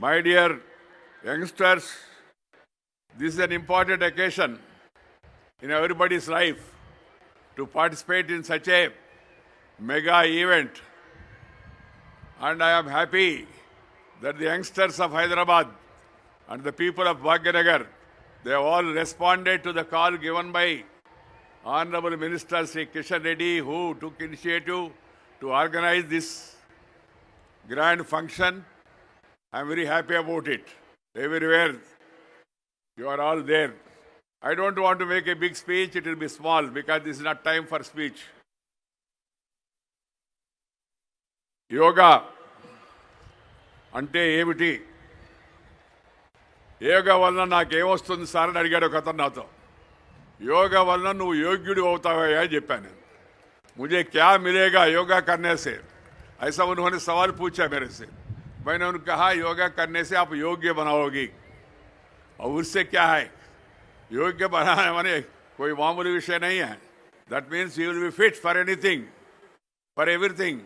My dear youngsters, this is an important occasion in everybody's life to participate in such a mega event. And I am happy that the youngsters of Hyderabad and the people of Bhagyanagar, they have all responded to the call given by Honorable Minister Sri Kishan Reddy, who took initiative to organize this grand function. I am very happy about it. Everywhere you are all there. I don't want to make a big speech, it will be small because this is not time for speech. Yoga అంటే ఏమిటి? యోగా వలన నాకేమొస్తుంది sir అని అడిగాడు ఒక అతను నాతో. యోగా వలన నువ్వు యోగ్యుడు అవుతావా అని చెప్పాను. मुझे क्या मिलेगा योगा करने से, ऐसा उन्होंने सवाल पूछा मेरे से. मैंने उन्हें कहा योगा करने से आप योग्य बनाओगी. और उससे क्या है, योग्य बनाने माने कोई मामूली विषय नहीं है. That means you will be fit for anything, for everything.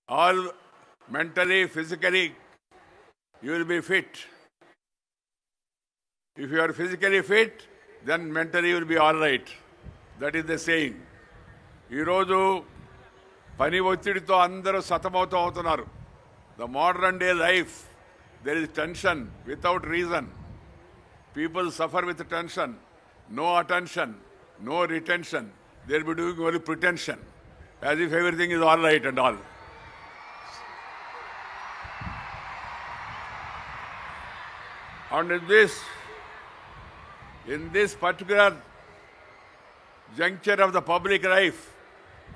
All mentally, physically, you will be fit. If you are physically fit, then mentally you will be all right. That is the saying. ఈ రోజు పని ఒత్తిడితో అందరూ సతమవుతూ అవుతున్నారు. The modern day life, there is tension without reason. People suffer with tension, no attention, no retention. They will be doing only pretension, as if everything is all right and all. And in this particular juncture of the public life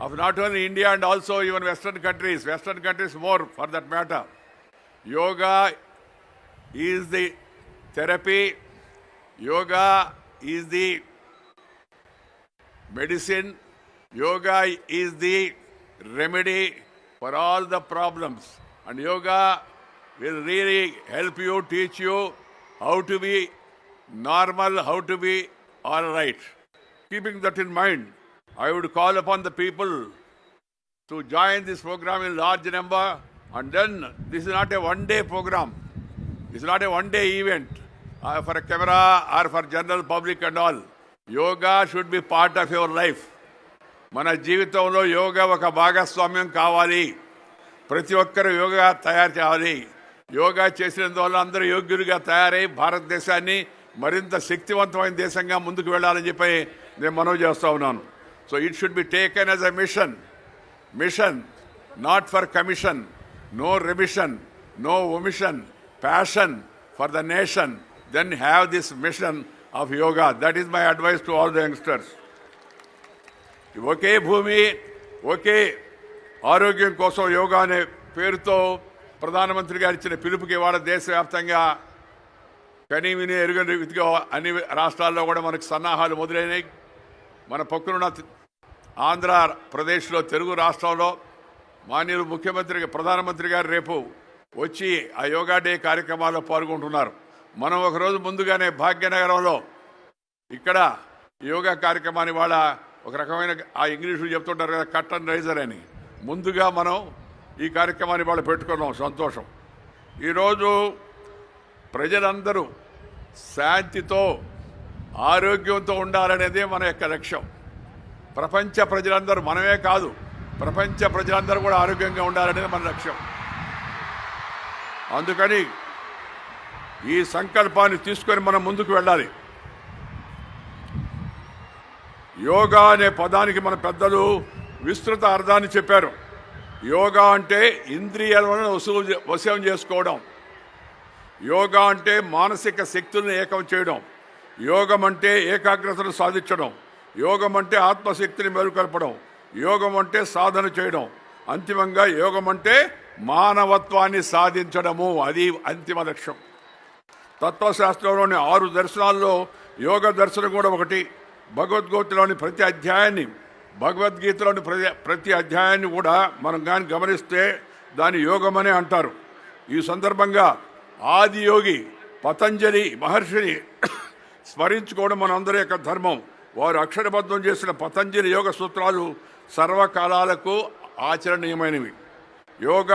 of not only India and also even Western countries more for that matter, yoga is the therapy, yoga is the medicine, yoga is the remedy for all the problems. And yoga will really help you, teach you how to be normal, how to be all right. Keeping that in mind, I would call upon the people to join this program in large number. And then this is not a one-day program. It's not a one-day event for a camera or for general public and all. Yoga should be part of your life. మన జీవితంలో యోగా ఒక భాగస్వామ్యం కావాలి. ప్రతి ఒక్కరు యోగా తయారు చేయాలి. యోగా చేసినందువల్ల అందరూ యోగ్యులుగా తయారై భారతదేశాన్ని మరింత శక్తివంతమైన దేశంగా ముందుకు వెళ్ళాలని చెప్పి నేను మనవి చేస్తూ ఉన్నాను. So it should be taken as a mission, not for commission, no remission, no omission, passion for the nation. Then have this mission of yoga. That is my advice to all the youngsters. ఒకే భూమి ఒకే ఆరోగ్యం కోసం యోగా అనే పేరుతో ప్రధానమంత్రి గారు ఇచ్చిన పిలుపుకి ఇవాళ దేశవ్యాప్తంగా కనీ విని ఎరుగని రీతిగా అన్ని రాష్ట్రాల్లో కూడా మనకు సన్నాహాలు మొదలైనవి. మన పక్కనున్న ఆంధ్రప్రదేశ్లో తెలుగు రాష్ట్రంలో మాన్యులు ప్రధానమంత్రి గారు రేపు వచ్చి ఆ యోగా డే కార్యక్రమాల్లో పాల్గొంటున్నారు. మనం ఒకరోజు ముందుగానే భాగ్యనగరంలో ఇక్కడ యోగా కార్యక్రమాన్ని వాళ్ళ ఒక రకమైన ఆ ఇంగ్లీషులు చెప్తుంటారు కదా, కట్టన్ రైజర్ అని, ముందుగా మనం ఈ కార్యక్రమాన్ని వాళ్ళు పెట్టుకున్నాం. సంతోషం. ఈరోజు ప్రజలందరూ శాంతితో ఆరోగ్యంతో ఉండాలనేదే మన యొక్క లక్ష్యం. ప్రపంచ ప్రజలందరూ, మనమే కాదు ప్రపంచ ప్రజలందరూ కూడా ఆరోగ్యంగా ఉండాలనేది మన లక్ష్యం. అందుకని ఈ సంకల్పాన్ని తీసుకొని మనం ముందుకు వెళ్ళాలి. యోగా అనే పదానికి మన పెద్దలు విస్తృత అర్థాన్ని చెప్పారు. యోగా అంటే ఇంద్రియాలను వశం చేసుకోవడం. యోగా అంటే మానసిక శక్తులను ఏకం చేయడం. యోగం అంటే ఏకాగ్రతను సాధించడం. యోగం అంటే ఆత్మశక్తిని మేలుకొల్పడం. యోగం అంటే సాధన చేయడం. అంతిమంగా యోగం అంటే మానవత్వాన్ని సాధించడము. అది అంతిమ లక్ష్యం. తత్వశాస్త్రంలోని 6 దర్శనాల్లో యోగ దర్శనం కూడా ఒకటి. భగవద్గీతలోని ప్రతి అధ్యాయాన్ని కూడా మనం కానీ గమనిస్తే దాని యోగమనే అంటారు. ఈ సందర్భంగా ఆది యోగి పతంజలి మహర్షిని స్మరించుకోవడం మనందరి యొక్క ధర్మం. వారు అక్షరబద్ధం చేసిన పతంజలి యోగ సూత్రాలు సర్వకాలాలకు ఆచరణీయమైనవి. యోగ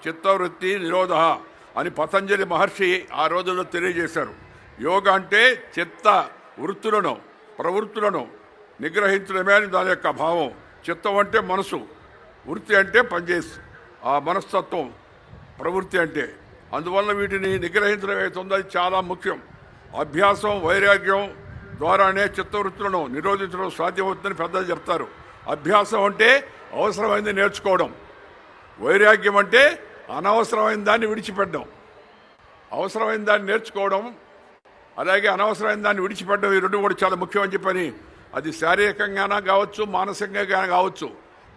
చిత్తవృత్తి నిరోధ అని పతంజలి మహర్షి ఆ రోజుల్లో తెలియజేశారు. యోగా అంటే చిత్త వృత్తులను ప్రవృత్తులను నిగ్రహించడమే అని దాని యొక్క భావం. చిత్తం అంటే మనసు, వృత్తి అంటే పనిచేసి ఆ మనస్తత్వం, ప్రవృత్తి అంటే. అందువల్ల వీటిని నిగ్రహించడం అవుతుందో అది చాలా ముఖ్యం. అభ్యాసం వైరాగ్యం ద్వారానే చిత్తవృత్తులను నిరోధించడం సాధ్యమవుతుందని పెద్దలు చెప్తారు. అభ్యాసం అంటే అవసరమైంది నేర్చుకోవడం, వైరాగ్యం అంటే అనవసరమైన దాన్ని విడిచిపెట్టడం. అవసరమైన దాన్ని నేర్చుకోవడం, అలాగే అనవసరమైన దాన్ని విడిచిపెట్టడం, ఈ రెండు కూడా చాలా ముఖ్యమని చెప్పని. అది శారీరకంగానే కావచ్చు, మానసికంగా కావచ్చు,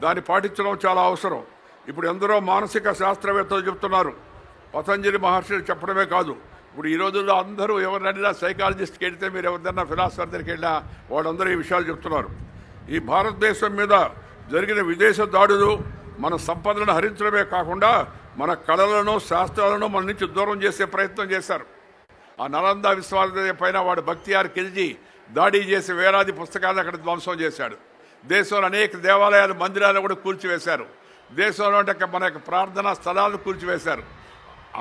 దాన్ని పాటించడం చాలా అవసరం. ఇప్పుడు ఎందరో మానసిక శాస్త్రవేత్తలు చెప్తున్నారు, పతంజలి మహర్షులు చెప్పడమే కాదు. ఇప్పుడు ఈ రోజుల్లో అందరూ ఎవరినైనా సైకాలజిస్ట్కి వెళ్తే, మీరు ఎవరిదైనా ఫిలాసఫర్ దగ్గరికి వెళ్ళినా వాళ్ళందరూ ఈ విషయాలు చెప్తున్నారు. ఈ భారతదేశం మీద జరిగిన విదేశ దాడులు మన సంపదలను హరించడమే కాకుండా మన కళలను శాస్త్రాలను మన నుంచి దూరం చేసే ప్రయత్నం చేశారు. ఆ నలంద విశ్వవిద్యాలయం పైన వాడు బక్తియార్ ఖిల్జీ దాడి చేసి వేలాది పుస్తకాలను అక్కడ ధ్వంసం చేశాడు. దేశంలో అనేక దేవాలయాలు, మందిరాలను కూడా కూల్చివేశారు. దేశంలో మన యొక్క ప్రార్థనా స్థలాలను కూల్చివేశారు.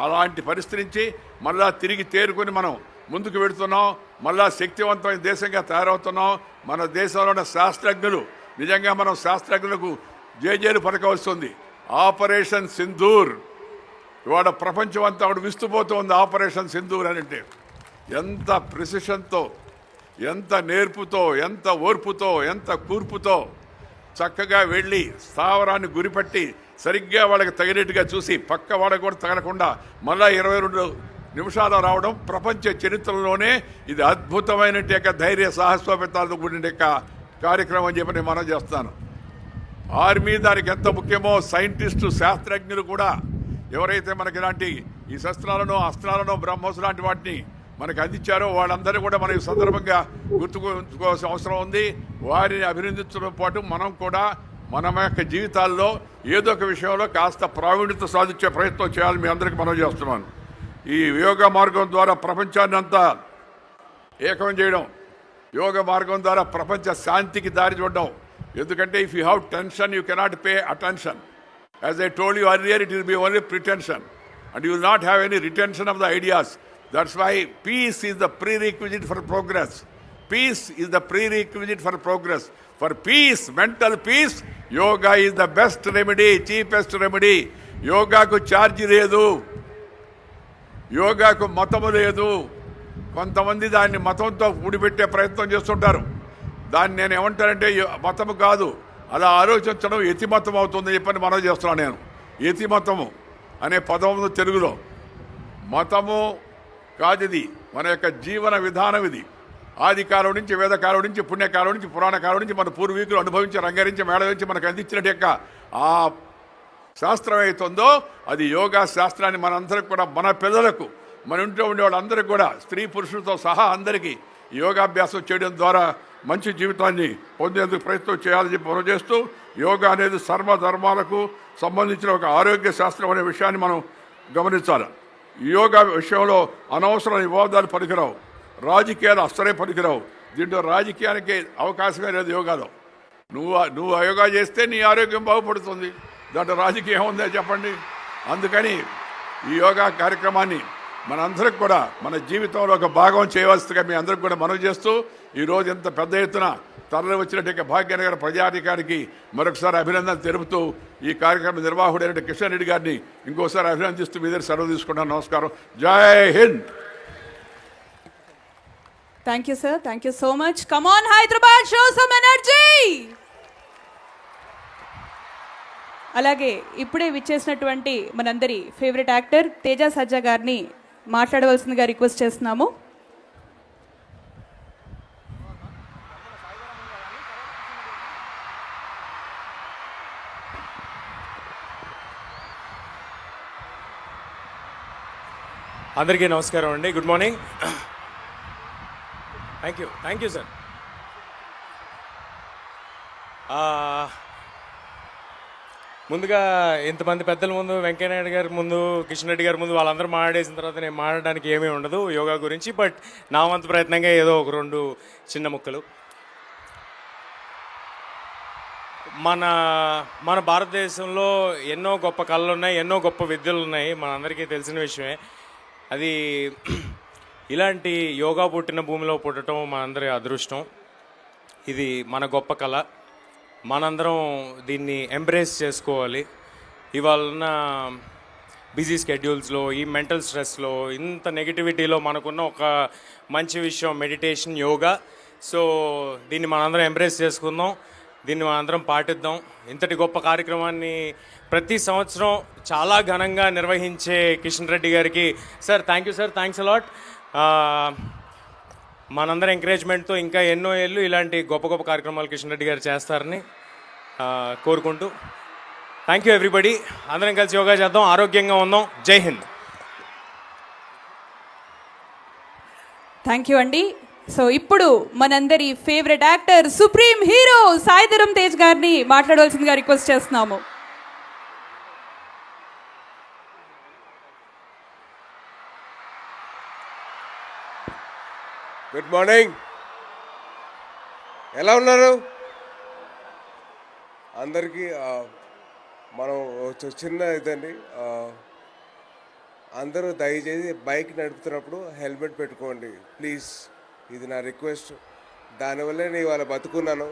అలాంటి పరిస్థితి నుంచి మళ్ళా తిరిగి తేరుకొని మనం ముందుకు వెళుతున్నాం. మళ్ళా శక్తివంతమైన దేశంగా తయారవుతున్నాం. మన దేశంలో ఉన్న శాస్త్రజ్ఞులు, నిజంగా మనం శాస్త్రజ్ఞులకు జేజేలు పలకవలసింది. ఆపరేషన్ సింధూర్ ఇవాళ ప్రపంచం అంతా ఒకటి విస్తుపోతుంది. ఆపరేషన్ సింధూర్ అని అంటే ఎంత ప్రిసిషన్తో, ఎంత నేర్పుతో, ఎంత ఓర్పుతో, ఎంత కూర్పుతో చక్కగా వెళ్ళి స్థావరాన్ని గురిపెట్టి సరిగ్గా వాళ్ళకి తగినట్టుగా చూసి పక్క వాళ్ళకి కూడా తగలకుండా మళ్ళా 22 నిమిషాలు రావడం ప్రపంచ చరిత్రలోనే ఇది అద్భుతమైన ధైర్య సాహసోపేతాలతో కూడిన కార్యక్రమం అని చెప్పి నేను మనం చేస్తాను. ఆర్మీ దానికి ఎంత ముఖ్యమో సైంటిస్టు, శాస్త్రజ్ఞులు కూడా ఎవరైతే మనకి ఇలాంటి ఈ శస్త్రాలను, అస్త్రాలను, బ్రహ్మోస్ లాంటి వాటిని మనకు అందించారో వాళ్ళందరూ కూడా మన ఈ సందర్భంగా గుర్తుకోవాల్సిన అవసరం ఉంది. వారిని అభినందించడం పాటు మనం కూడా మన యొక్క జీవితాల్లో ఏదో ఒక విషయంలో కాస్త ప్రావీణ్యత సాధించే ప్రయత్నం చేయాలి. మీ అందరికీ మనం చేస్తున్నాను. ఈ యోగా మార్గం ద్వారా ప్రపంచాన్ని అంతా ఏకం చేయడం, యోగ మార్గం ద్వారా ప్రపంచ శాంతికి దారి చూడడం. ఎందుకంటే if you have tension you cannot pay attention. As I told you earlier, it will be only pretension and you will not have any retention of the ideas. That's why peace is the prerequisite for progress. Peace is the prerequisite for progress. For peace, mental peace, yoga is the best remedy, cheapest remedy. యోగాకు ఛార్జీ లేదు, యోగాకు మతము లేదు. కొంతమంది దాన్ని మతంతో ఊడిపెట్టే ప్రయత్నం చేస్తుంటారు. దాన్ని నేను ఏమంటానంటే మతము కాదు, అలా ఆలోచించడం యతిమతం అవుతుందని చెప్పని మనం చేస్తున్నాను నేను. యతిమతము అనే పదము తెలుగులో, మతము కాదు, ఇది మన యొక్క జీవన విధానం. ఇది ఆదికాలం నుంచి, వేదకాలం నుంచి, పుణ్యకాలం నుంచి, పురాణ కాలం నుంచి మన పూర్వీకులు అనుభవించి, రంగరించి, మేళవించి మనకు అందించినట్టు యొక్క ఆ శాస్త్రం అవుతుందో అది యోగా శాస్త్రాన్ని మనందరికి కూడా, మన పిల్లలకు, మన ఇంట్లో ఉండే వాళ్ళందరికీ కూడా, స్త్రీ పురుషులతో సహా అందరికీ యోగాభ్యాసం చేయడం ద్వారా మంచి జీవితాన్ని పొందేందుకు ప్రయత్నం చేయాలని చెప్పి మనం చేస్తూ, యోగా అనేది సర్వధర్మాలకు సంబంధించిన ఒక ఆరోగ్య శాస్త్రం అనే విషయాన్ని మనం గమనించాలి. యోగా విషయంలో అనవసరం వివాదాలు పనికిరావు, రాజకీయాలు అస్సలే పనికిరావు. దీంట్లో రాజకీయానికి అవకాశమే లేదు యోగాలో. నువ్వు యోగా చేస్తే నీ ఆరోగ్యం బాగుపడుతుంది, దాంట్లో రాజకీయం ఉందా చెప్పండి. అందుకని ఈ యోగా కార్యక్రమాన్ని మనందరికి కూడా మన జీవితంలో ఒక భాగం చేయవలసిందిగా మీ అందరికి కూడా మనవి చేస్తూ, ఈరోజు ఎంత పెద్ద ఎత్తున తరలి వచ్చినట్టు భాగ్యనగర ప్రజాధికారికి మరొకసారి అభినందన తెలుపుతూ, ఈ కార్యక్రమ నిర్వాహకుడైన కిషన్ రెడ్డి గారిని ఇంకోసారి అభినందిస్తూ మీ దగ్గర సెలవు తీసుకుంటాను. నమస్కారం. జై Hind. Thank you sir, thank you so much. Come on Hyderabad, show some energy. అలాగే ఇప్పుడే విచ్చేసినటువంటి మనందరి ఫేవరెట్ యాక్టర్ తేజ సజ్జా గారిని మాట్లాడవలసిందిగా రిక్వెస్ట్ చేస్తున్నాము. అందరికీ నమస్కారం అండి. Good morning. Thank you sir. ముందుగా ఇంతమంది పెద్దల ముందు, వెంకయ్యనాయుడు గారి ముందు, కిషన్ రెడ్డి గారి ముందు వాళ్ళందరూ మాట్లాడేసిన తర్వాత నేను మాట్లాడడానికి ఏమీ ఉండదు యోగా గురించి. బట్ నా వంతు ప్రయత్నంగా ఏదో ఒక 2 చిన్న ముక్కలు. మన మన భారతదేశంలో ఎన్నో గొప్ప కళలు ఉన్నాయి, ఎన్నో గొప్ప విద్యలు ఉన్నాయి, మనందరికీ తెలిసిన విషయమే. అది ఇలాంటి యోగా పుట్టిన భూమిలో పుట్టడం మనందరి అదృష్టం. ఇది మన గొప్ప కళ, మనందరం దీన్ని ఎంబ్రేస్ చేసుకోవాలి. ఇవాళ బిజీ స్కెడ్యూల్స్లో, ఈ మెంటల్ స్ట్రెస్లో, ఇంత నెగిటివిటీలో మనకున్న ఒక మంచి విషయం మెడిటేషన్, యోగా. సో దీన్ని మనందరం ఎంబ్రేస్ చేసుకుందాం, దీన్ని మనందరం పాటిద్దాం. ఇంతటి గొప్ప కార్యక్రమాన్ని ప్రతి సంవత్సరం చాలా ఘనంగా నిర్వహించే కిషన్ రెడ్డి గారికి sir thank you sir, thanks a lot. మనందరం ఎంకరేజ్మెంట్తో ఇంకా ఎన్నో ఏళ్ళు ఇలాంటి గొప్ప గొప్ప కార్యక్రమాలు కిషన్ రెడ్డి గారు చేస్తారని కోరుకుంటూ థ్యాంక్ యూ ఎవ్రీబడి. అందరం కలిసి యోగా చేద్దాం, ఆరోగ్యంగా ఉందాం. జై హింద్. థ్యాంక్ యూ అండి. సో ఇప్పుడు మనందరి favourite actor supreme hero Sai Dharam Tej గారిని మాట్లాడవలసిందిగా రిక్వెస్ట్ చేస్తున్నాము. గుడ్ మార్నింగ్, ఎలా ఉన్నారు అందరికీ? మనం చిన్న ఇదండి, అందరూ దయచేసి బైక్ నడుపుతున్నప్పుడు హెల్మెట్ పెట్టుకోండి ప్లీజ్, ఇది నా రిక్వెస్ట్. దానివల్లే నేను ఇవాళ బతుకున్నాను.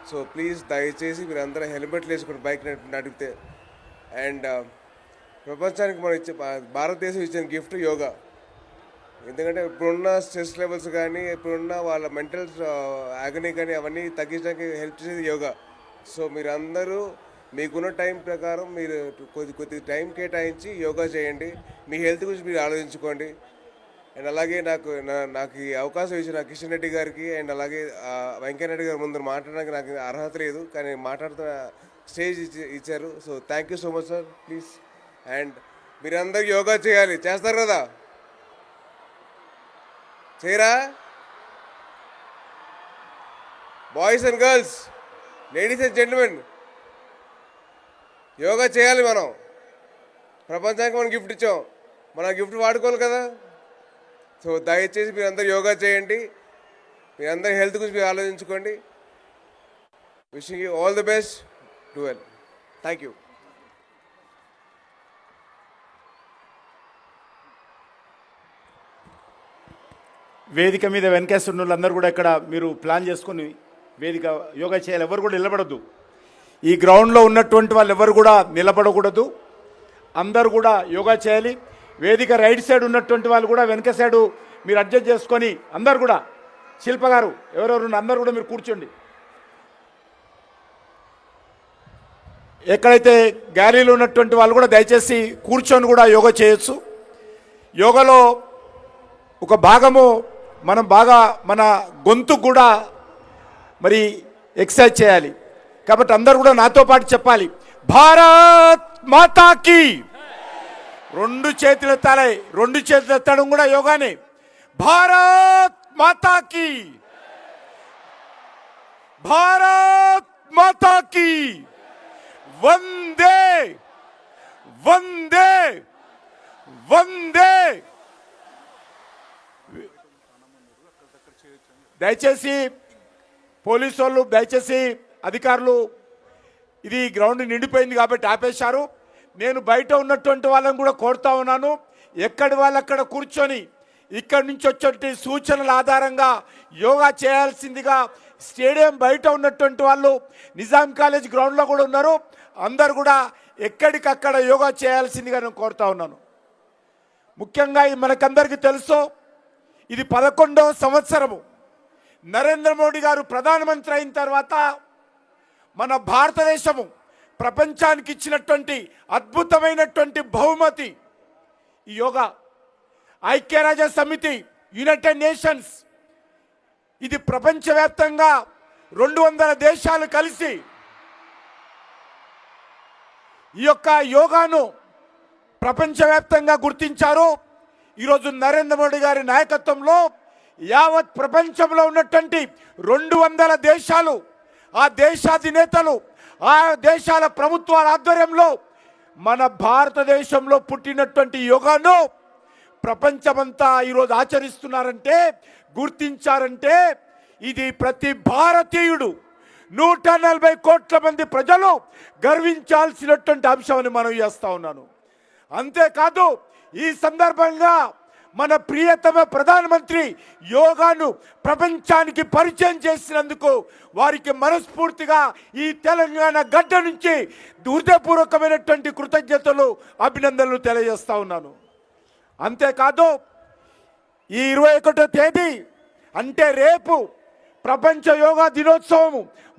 సో ప్లీజ్ దయచేసి మీరు అందరూ హెల్మెట్లు వేసుకొని బైక్ నడిపితే. అండ్ ప్రపంచానికి మనం భారతదేశం ఇచ్చిన గిఫ్ట్ యోగా. ఎందుకంటే ఇప్పుడున్న స్ట్రెస్ లెవెల్స్ కానీ, ఇప్పుడున్న వాళ్ళ మెంటల్ ఆగనీ కానీ అవన్నీ తగ్గించడానికి హెల్ప్ చేసేది యోగా. సో మీరందరూ మీకున్న టైం ప్రకారం మీరు కొద్ది టైం కేటాయించి యోగా చేయండి. మీ హెల్త్ గురించి మీరు ఆలోచించుకోండి. అండ్ అలాగే నాకు ఈ అవకాశం ఇచ్చిన కిషన్ రెడ్డి గారికి అండ్ అలాగే వెంకయ్యనాయుడు గారి ముందు మాట్లాడడానికి నాకు అర్హత లేదు, కానీ మాట్లాడుతున్న స్టేజ్ ఇచ్చారు. So thank you so much sir, please. And మీరందరూ యోగా చేయాలి, చేస్తారు కదా? చేయరా? Boys and girls, ladies and gentlemen, yoga చేయాలి. మనం ప్రపంచానికి మనం గిఫ్ట్ ఇచ్చాం, మన గిఫ్ట్ వాడుకోవాలి కదా. సో దయచేసి మీరందరూ యోగా చేయండి, మీరందరూ హెల్త్ గురించి మీరు ఆలోచించుకోండి. Wishing you all the best, do well. Thank you. వేదిక మీద వెనకేస్తున్న వాళ్ళందరూ కూడా ఇక్కడ మీరు ప్లాన్ చేసుకొని వేదిక యోగా చేయాలి. ఎవరు కూడా నిలబడద్దు. ఈ గ్రౌండ్లో ఉన్నటువంటి వాళ్ళు ఎవరు కూడా నిలబడకూడదు. అందరూ కూడా యోగా చేయాలి. వేదిక రైట్ సైడ్ ఉన్నటువంటి వాళ్ళు కూడా వెనక సైడు మీరు అడ్జస్ట్ చేసుకొని అందరు కూడా, శిల్ప గారు ఎవరెవరు అందరూ కూడా మీరు కూర్చోండి. ఎక్కడైతే గ్యాలరీలో ఉన్నటువంటి వాళ్ళు కూడా దయచేసి కూర్చొని కూడా యోగా చేయొచ్చు. యోగాలో ఒక భాగము మనం బాగా మన గొంతు కూడా మరి ఎక్సర్సైజ్ చేయాలి. కాబట్టి అందరూ కూడా నాతో పాటు చెప్పాలి, భారత్ మాతాకి. రెండు చేతులు ఎత్తాలి, రెండు చేతులు ఎత్తడం కూడా యోగానే. భారత్ మాతాకి, భారత్ మాతాకి, వందే వందే వందే. దయచేసి పోలీసు వాళ్ళు, దయచేసి అధికారులు, ఇది గ్రౌండ్ నిండిపోయింది కాబట్టి ఆపేశారు. నేను బయట ఉన్నటువంటి వాళ్ళని కూడా కోరుతా ఉన్నాను, ఎక్కడి వాళ్ళు అక్కడ కూర్చొని ఇక్కడి నుంచి వచ్చే సూచనల ఆధారంగా యోగా చేయాల్సిందిగా. స్టేడియం బయట ఉన్నటువంటి వాళ్ళు నిజాం కాలేజ్ గ్రౌండ్లో కూడా ఉన్నారు, అందరు కూడా ఎక్కడికక్కడ యోగా చేయాల్సిందిగా నేను కోరుతా ఉన్నాను. ముఖ్యంగా మనకందరికీ తెలుసు, ఇది 11వ సంవత్సరము. నరేంద్ర మోడీ గారు ప్రధానమంత్రి అయిన తర్వాత మన భారతదేశము ప్రపంచానికి ఇచ్చినటువంటి అద్భుతమైనటువంటి బహుమతి ఈ యోగా. ఐక్యరాజ్య సమితి, యునైటెడ్ నేషన్స్, ఇది ప్రపంచవ్యాప్తంగా 200 దేశాలు కలిసి ఈ యొక్క యోగాను ప్రపంచవ్యాప్తంగా గుర్తించారు. ఈరోజు నరేంద్ర మోడీ గారి నాయకత్వంలో యావత్ ప్రపంచంలో ఉన్నటువంటి 200 దేశాలు, ఆ దేశాధినేతలు, ఆ దేశాల ప్రభుత్వాల ఆధ్వర్యంలో మన భారతదేశంలో పుట్టినటువంటి యోగాను ప్రపంచమంతా ఈరోజు ఆచరిస్తున్నారంటే, గుర్తించారంటే, ఇది ప్రతి భారతీయుడు 140 కోట్ల మంది ప్రజలు గర్వించాల్సినటువంటి అంశాన్ని మనం చేస్తా ఉన్నాను. అంతేకాదు ఈ సందర్భంగా మన ప్రియతమ ప్రధానమంత్రి యోగాను ప్రపంచానికి పరిచయం చేసినందుకు వారికి మనస్ఫూర్తిగా ఈ తెలంగాణ గడ్డ నుంచి హృదయపూర్వకమైనటువంటి కృతజ్ఞతలు అభినందనలు తెలియజేస్తా ఉన్నాను. అంతేకాదు ఈ 21వ తేదీ అంటే రేపు ప్రపంచ యోగా దినోత్సవం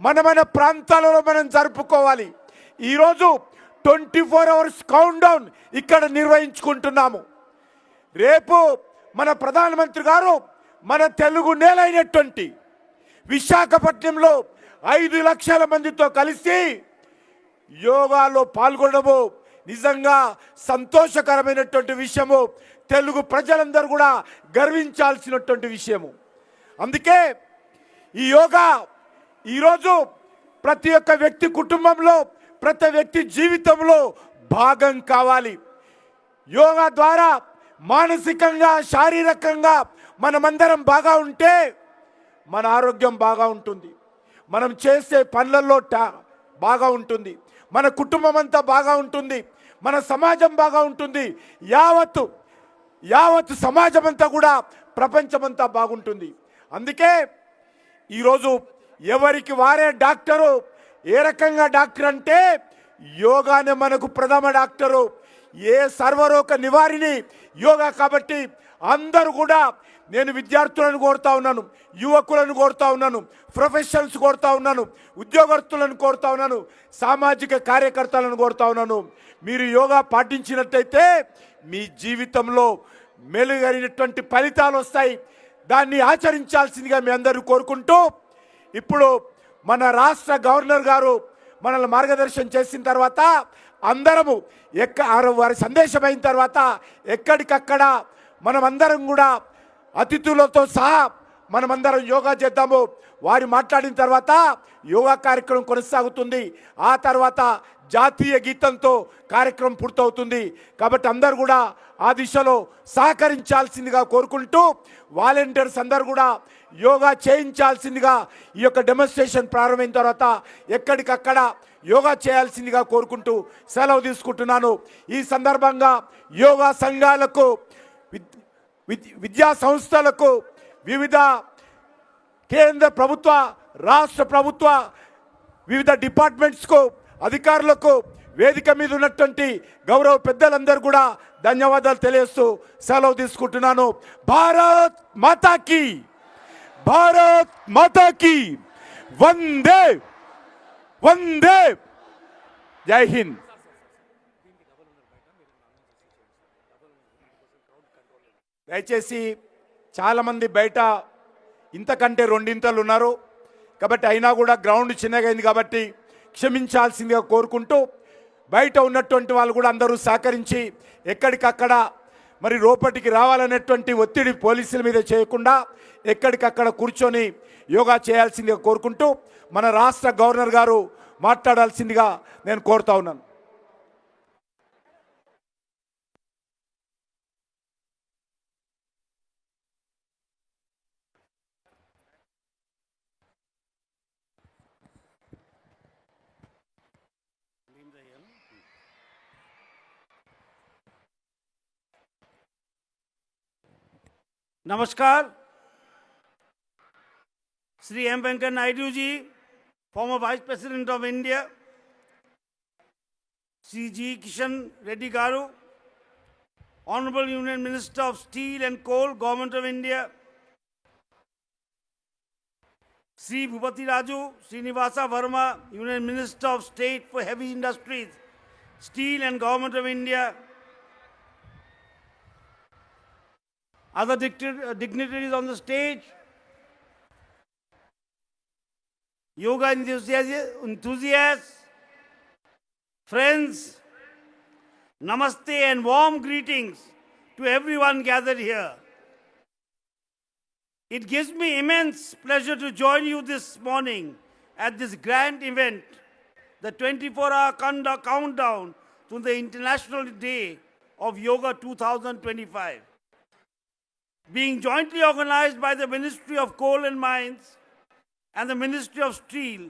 మన ప్రాంతాలలో మనం జరుపుకోవాలి. ఈరోజు 24 అవర్స్ కౌంట్ డౌన్ ఇక్కడ నిర్వహించుకుంటున్నాము. రేపు మన ప్రధానమంత్రి గారు మన తెలుగు నేలైనటువంటి విశాఖపట్నంలో 5 లక్షల మందితో కలిసి యోగాలో పాల్గొనడము నిజంగా సంతోషకరమైనటువంటి విషయము. తెలుగు ప్రజలందరూ కూడా గర్వించాల్సినటువంటి విషయము. అందుకే ఈ యోగా ఈరోజు ప్రతి ఒక్క వ్యక్తి కుటుంబంలో ప్రతి వ్యక్తి జీవితంలో భాగం కావాలి. యోగా ద్వారా మానసికంగా శారీరకంగా మనమందరం బాగా ఉంటే మన ఆరోగ్యం బాగా ఉంటుంది, మనం చేసే పనులలో బాగా ఉంటుంది, మన కుటుంబం అంతా బాగా ఉంటుంది, మన సమాజం బాగా ఉంటుంది, యావత్తు సమాజం అంతా కూడా ప్రపంచమంతా బాగుంటుంది. అందుకే ఈరోజు ఎవరికి వారే డాక్టరు. ఏ రకంగా డాక్టర్ అంటే యోగానే మనకు ప్రథమ డాక్టరు. ఏ సర్వరోగ నివారిణి యోగా. కాబట్టి అందరూ కూడా నేను విద్యార్థులను కోరుతా ఉన్నాను, యువకులను కోరుతా ఉన్నాను, ప్రొఫెషనల్స్ కోరుతా ఉన్నాను, ఉద్యోగస్తులను కోరుతా ఉన్నాను, సామాజిక కార్యకర్తలను కోరుతా ఉన్నాను. మీరు యోగా పాటించినట్టయితే మీ జీవితంలో మెలుగైనటువంటి ఫలితాలు వస్తాయి. దాన్ని ఆచరించాల్సిందిగా మీ అందరూ కోరుకుంటూ ఇప్పుడు మన రాష్ట్ర గవర్నర్ గారు మనల్ని మార్గదర్శనం చేసిన తర్వాత అందరము వారి సందేశం అయిన తర్వాత ఎక్కడికక్కడ మనమందరం కూడా అతిథులతో సహా మనమందరం యోగా చేద్దాము. వారు మాట్లాడిన తర్వాత యోగా కార్యక్రమం కొనసాగుతుంది. ఆ తర్వాత జాతీయ గీతంతో కార్యక్రమం పూర్తవుతుంది. కాబట్టి అందరూ కూడా ఆ దిశలో సహకరించాల్సిందిగా కోరుకుంటూ వాలంటీర్స్ అందరూ కూడా యోగా చేయించాల్సిందిగా ఈ యొక్క డెమోన్స్ట్రేషన్ ప్రారంభమైన తర్వాత ఎక్కడికక్కడ యోగా చేయాల్సిందిగా కోరుకుంటూ సెలవు తీసుకుంటున్నాను. ఈ సందర్భంగా యోగా సంఘాలకు, విద్యా సంస్థలకు, వివిధ కేంద్ర ప్రభుత్వ రాష్ట్ర ప్రభుత్వ వివిధ డిపార్ట్మెంట్స్కు అధికారులకు వేదిక మీద ఉన్నటువంటి గౌరవ పెద్దలందరూ కూడా ధన్యవాదాలు తెలియజేస్తూ సెలవు తీసుకుంటున్నాను. భారత్ మాతాకి, భారత్ మాతాకి వందే వందే. జై హింద్. దయచేసి చాలామంది బయట ఇంతకంటే రెండింతలు ఉన్నారు కాబట్టి అయినా కూడా గ్రౌండ్ చిన్నగా అయింది కాబట్టి క్షమించాల్సిందిగా కోరుకుంటూ బయట ఉన్నటువంటి వాళ్ళు కూడా అందరూ సహకరించి ఎక్కడికక్కడ మరి లోపటికి రావాలనేటువంటి ఒత్తిడి పోలీసుల మీద చేయకుండా ఎక్కడికక్కడ కూర్చొని యోగా చేయాల్సిందిగా కోరుకుంటూ మన రాష్ట్ర గవర్నర్ గారు మాట్లాడాల్సిందిగా నేను కోరుతా ఉన్నాను. नमस्कार. Shri M. Venkaiah Naidu ji, former Vice President of India, Shri G. Kishan Reddy Garu, Honorable Union Minister of Steel and Coal, Government of India, Shri Bhupati Raju Srinivasa Verma, Union Minister of State for Heavy Industries, Steel and Government of India, other dignitaries on the stage, yoga enthusiasts, friends, namaste and warm greetings to everyone gathered here. It gives me immense pleasure to join you this morning at this grand event, the 24-hour countdown to the International Day of Yoga 2025. Being jointly organized by the Ministry of Coal and Mines and the Ministry of Steel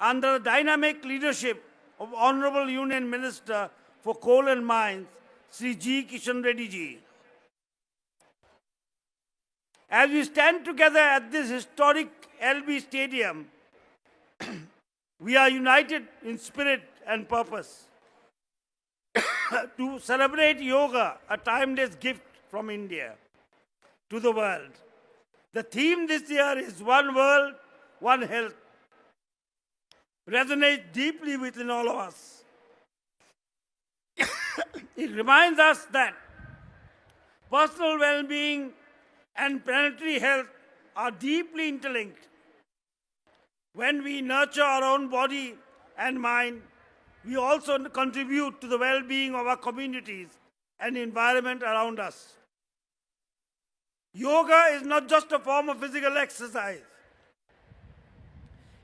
under the dynamic leadership of Honorable Union Minister for Coal and Mines, Sri G. Kishan Reddy ji. As we stand together at this historic LB Stadium, we are united in spirit and purpose to celebrate yoga, a timeless gift from India to the world. The theme this year is One World, One Health. Resonates deeply within all of us. It reminds us that personal well-being and planetary health are deeply interlinked. When we nurture our own body and mind, we also contribute to the well-being of our communities and environment around us. Yoga is not just a form of physical exercise.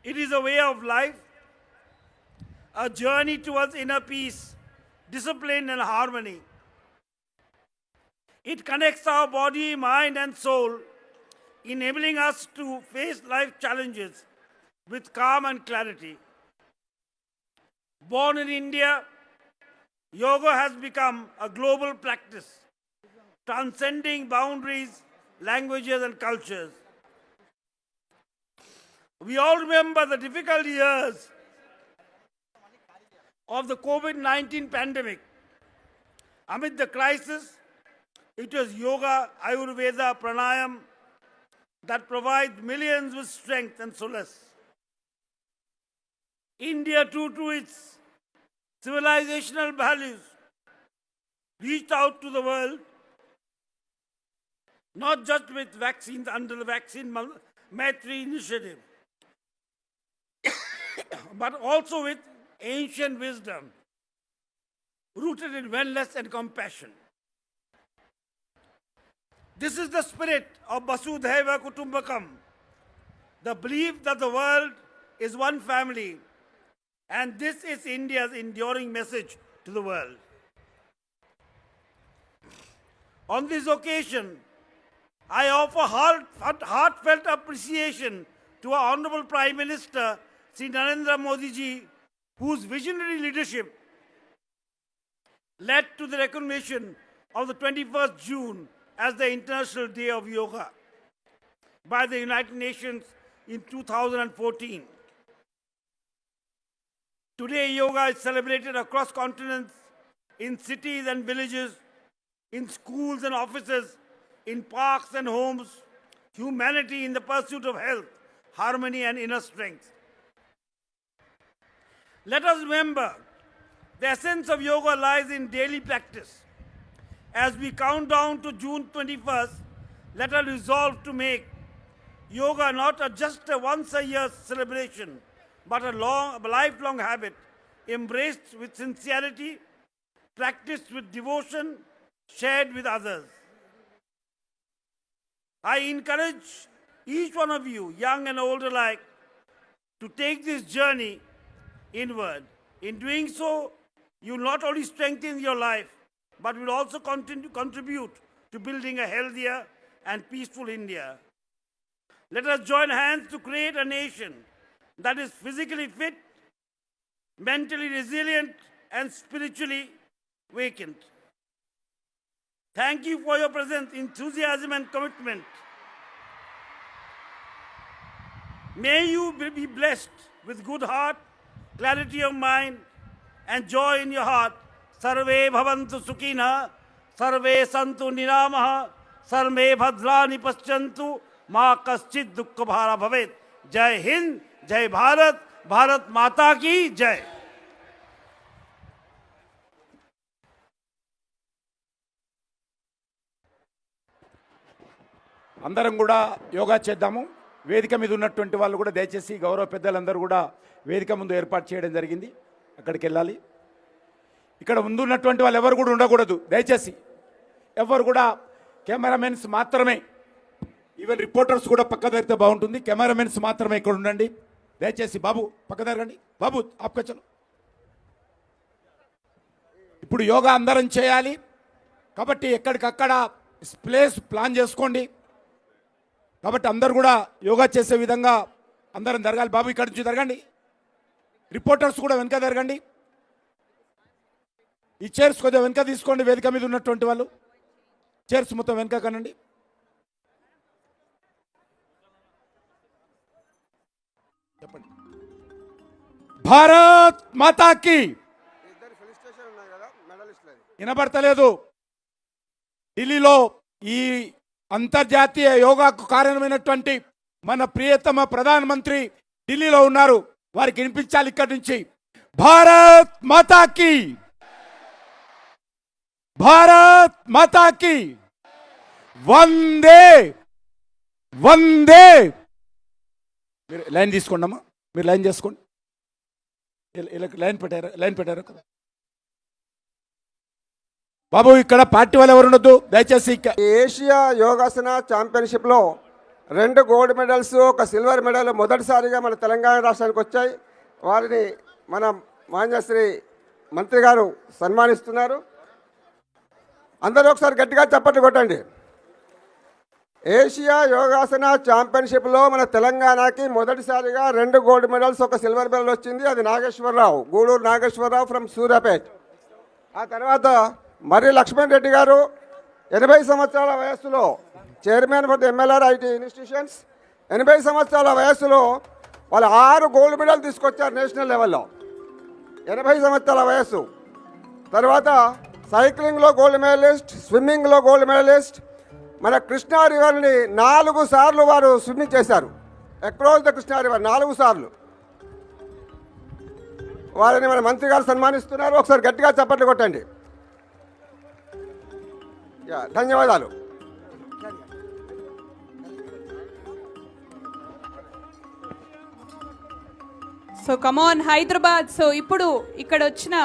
It is a way of life, a journey towards inner peace, discipline, and harmony. It connects our body, mind, and soul, enabling us to face life challenges with calm and clarity. Born in India, yoga has become a global practice, transcending boundaries, languages, and cultures. We all remember the difficult years of the COVID-19 pandemic. Amid the crisis, it was yoga, Ayurveda, pranayam that provide millions with strength and solace. India, true to its civilizational values, reached out to the world, not just with vaccines under the Vaccine Maitri initiative, but also with ancient wisdom rooted in wellness and compassion. This is the spirit of Vasudhaiva Kutumbakam, the belief that the world is one family, and this is India's enduring message to the world. On this occasion, I offer heartfelt appreciation to our Honorable Prime Minister, Sri Narendra Modi ji, whose visionary leadership led to the recognition of the 21st June as the International Day of Yoga by the United Nations in 2014. Today, yoga is celebrated across continents, in cities and villages, in schools and offices, in parks and homes, humanity in the pursuit of health, harmony, and inner strength. Let us remember, the essence of yoga lies in daily practice. As we count down to June 21st, let us resolve to make yoga not just a once-a-year celebration, but a lifelong habit, embraced with sincerity, practiced with devotion, shared with others. I encourage each one of you, young and old alike, to take this journey inward. In doing so, you will not only strengthen your life, but will also contribute to building a healthier and peaceful India. Let us join hands to create a nation that is physically fit, mentally resilient, and spiritually vacant. Thank you for your presence, enthusiasm, and commitment. May you be blessed with good heart, clarity of mind, and joy in your heart. Sarve bhavantu sukhina, sarve santu niramaha, sarve bhadrani paschantu, ma kaschid dukkha bhara bhavet. Jai Hind, Jai Bharat, Bharat Mata ki Jai. అందరం కూడా యోగా చేద్దాము. వేదిక మీద ఉన్నటువంటి వాళ్ళు కూడా దయచేసి గౌరవ పెద్దలందరూ కూడా వేదిక ముందు ఏర్పాటు చేయడం జరిగింది. అక్కడికి వెళ్ళాలి. ఇక్కడ ముందు ఉన్నటువంటి వాళ్ళు ఎవరు కూడా ఉండకూడదు. దయచేసి ఎవరు కూడా కెమెరామెన్స్ మాత్రమే, ఈవెన్ రిపోర్టర్స్ కూడా పక్క జరిగితే బాగుంటుంది. కెమెరామెన్స్ మాత్రమే ఇక్కడ ఉండండి. దయచేసి బాబు పక్క జరగండి. బాబు ఆపుకొచ్చను. ఇప్పుడు యోగా అందరం చేయాలి కాబట్టి ఎక్కడికక్కడ ప్లేస్ ప్లాన్ చేసుకోండి. కాబట్టి అందరు కూడా యోగా చేసే విధంగా అందరం జరగాలి. బాబు ఇక్కడి నుంచి జరగండి. రిపోర్టర్స్ కూడా వెనక జరగండి. ఈ చైర్స్ కొద్దిగా వెనక తీసుకోండి. వేదిక మీద ఉన్నటువంటి వాళ్ళు చైర్స్ మొత్తం వెనక కనండి. చెప్పండి. భారత్ మాతాకి వినబడతలేదు. ఢిల్లీలో ఈ అంతర్జాతీయ యోగాకు కారణమైనటువంటి మన ప్రియతమ ప్రధానమంత్రి ఢిల్లీలో ఉన్నారు. వారికి వినిపించాలి ఇక్కడి నుంచి. భారత్ మాతాకి, భారత్ మాతాకి, వందే వందే. మీరు లైన్ తీసుకోండి అమ్మా, మీరు లైన్ చేసుకోండి. లైన్ పెట్టారు కదా బాబు. ఇక్కడ పార్టీ వాళ్ళు ఎవరు ఉండొద్దు దయచేసి. ఏషియా యోగాసన ఛాంపియన్షిప్లో 2 గోల్డ్ మెడల్స్, 1 సిల్వర్ మెడల్ మొదటిసారిగా మన తెలంగాణ రాష్ట్రానికి వచ్చాయి. వారిని మన మాన్యశ్రీ మంత్రి గారు సన్మానిస్తున్నారు. అందరూ ఒకసారి గట్టిగా చప్పట్లు కొట్టండి. ఏషియా యోగాసన ఛాంపియన్షిప్లో మన తెలంగాణకి మొదటిసారిగా 2 గోల్డ్ మెడల్స్, 1 సిల్వర్ మెడల్ వచ్చింది. అది నాగేశ్వరరావు, గూడూరు నాగేశ్వరరావు ఫ్రమ్ సూర్యాపేట్. ఆ తర్వాత మర్రి లక్ష్మణ్ రెడ్డి గారు 80 సంవత్సరాల వయస్సులో chairman for the MLR IT institutions. 80 సంవత్సరాల వయస్సులో వాళ్ళు 6 గోల్డ్ మెడల్ తీసుకొచ్చారు నేషనల్ లెవెల్లో. 80 సంవత్సరాల వయస్సు. తర్వాత సైక్లింగ్లో గోల్డ్ మెడలిస్ట్, స్విమ్మింగ్లో గోల్డ్ మెడలిస్ట్. మన కృష్ణా రివర్ని 4 సార్లు వారు స్విమ్మింగ్ చేశారు. అక్రాస్ ద కృష్ణా రివర్ 4 సార్లు. వారిని మన మంత్రి గారు సన్మానిస్తున్నారు. ఒకసారి గట్టిగా చప్పట్లు కొట్టండి. ధన్యవాదాలు. సో కమాన్ హైదరాబాద్. సో ఇప్పుడు ఇక్కడ వచ్చిన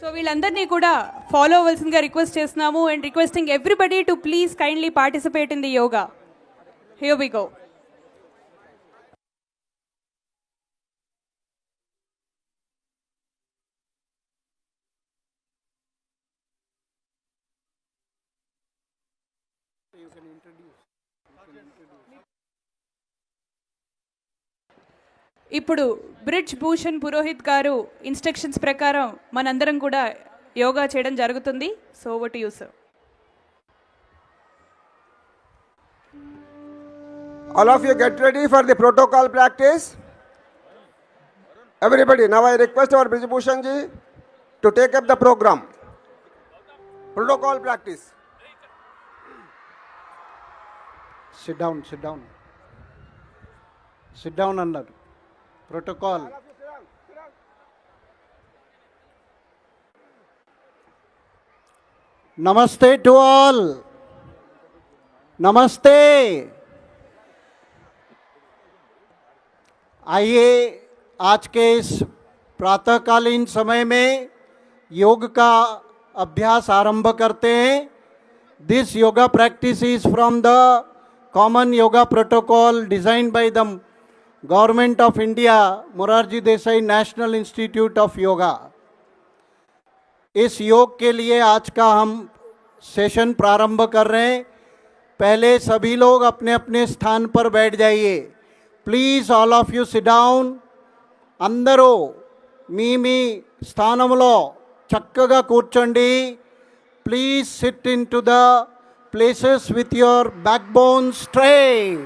సో వీళ్ళందరినీ కూడా ఫాలో అవ్వాల్సిందిగా రిక్వెస్ట్ చేస్తున్నాము. And requesting everybody to please kindly participate in the yoga. Here we go. ఇప్పుడు బ్రిడ్జ్ భూషణ్ పురోహిత్ గారు ఇన్స్ట్రక్షన్స్ ప్రకారం మనందరం కూడా యోగా చేయడం జరుగుతుంది. So over to you sir. All of you get ready for the protocol practice. Everybody, now I request our Brij Bhushan ji to take up the program. Protocol practice. Sit down, sit down. Sit down under. Protocol. Namaste to all. Namaste. आइए आज के इस प्रातःकालीन समय में योग का अभ्यास आरंभ करते हैं. This yoga practice is from the common yoga protocol designed by the Government of India, Morarji Desai National Institute of Yoga. इस योग के लिए आज का हम सेशन प्रारंभ कर रहे हैं. पहले सभी लोग अपने अपने स्थान पर बैठ जाइए. Please all of you SIT down. అందరూ మీ మీ స్థానంలో చక్కగా కూర్చోండి. Please SIT in to the places with your back bone straight.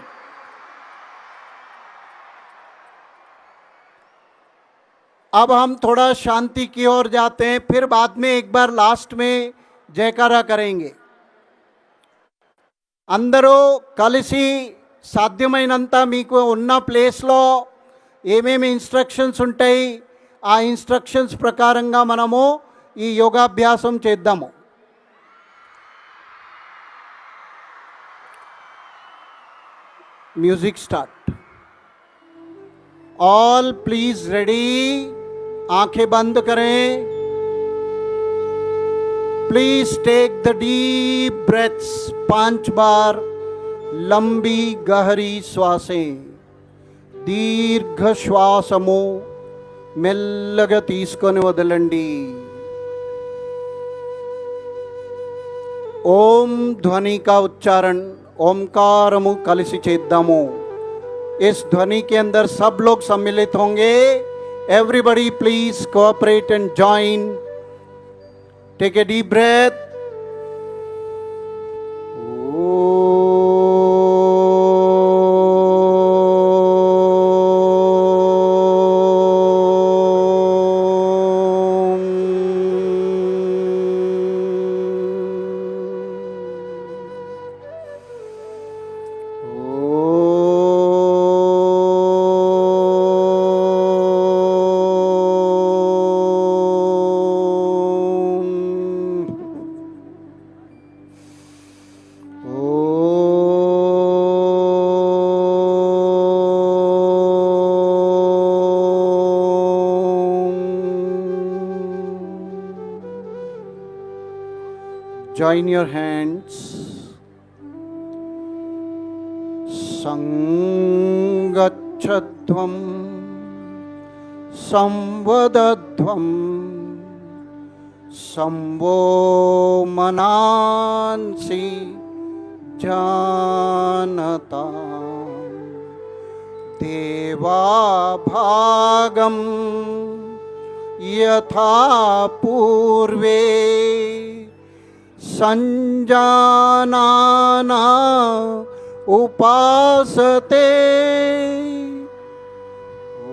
अब हम थोड़ा शांति की ओर जाते हैं, फिर बाद में एक बार लास्ट में जयकारा करेंगे. అందరూ కలిసి సాధ్యమైనంత మీకు ఉన్న ప్లేస్లో ఏమేమి ఇన్స్ట్రక్షన్స్ ఉంటాయి ఆ ఇన్స్ట్రక్షన్స్ ప్రకారంగా మనము ఈ యోగాభ్యాసం చేద్దాము. Music start. All please ready. आंखें बंद करें. Please take the deep breaths. 5 बार लंबी गहरी श्वासें. దీర్ఘ శ్వాసము మెల్లగా తీసుకొని వదలండి. ఓం ధ్వని కా ఉచ్చారణ ఓంకారము కలిసి చేద్దాము. इस ध्वनि के अंदर सब लोग सम्मिलित होंगे. Everybody please cooperate and join. Take a deep breath. Join your hands. Sangachadvam samvadadvam samvo manansi janata deva bhagam yatha purve संजानाना उपासते.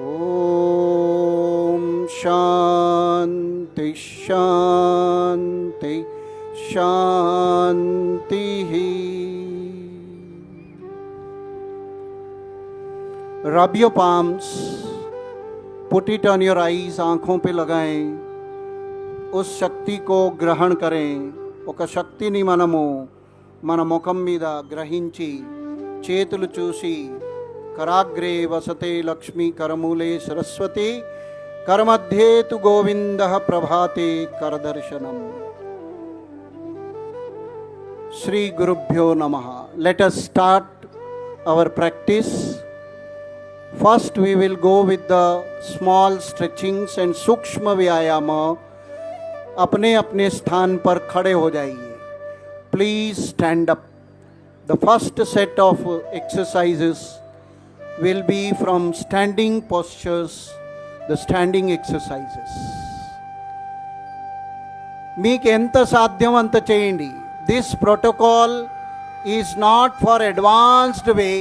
ओम शांति शांति शांति. Rub your palms. Put it on your eyes. आंखों पे लगाएं. उस शक्ति को ग्रहण करें. ఒక శక్తిని మనము మన ముఖం మీద గ్రహించి చేతులు చూసి కరాగ్రే వసతే లక్ష్మీ కరమూలే సరస్వతి కరమధ్యే తు గోవిందః ప్రభాతే కరదర్శనం. శ్రీ గురుభ్యో నమః. Let us start our practice. First we will go with the small stretchings and सूक्ष्म व्यायाम. अपने अपने स्थान पर खड़े हो जाइए. Please stand up. The first set of exercises will be from standing postures, the standing exercises. మీకు ఎంత సాధ్యం అంత చేయండి. This protocol is not for advanced way,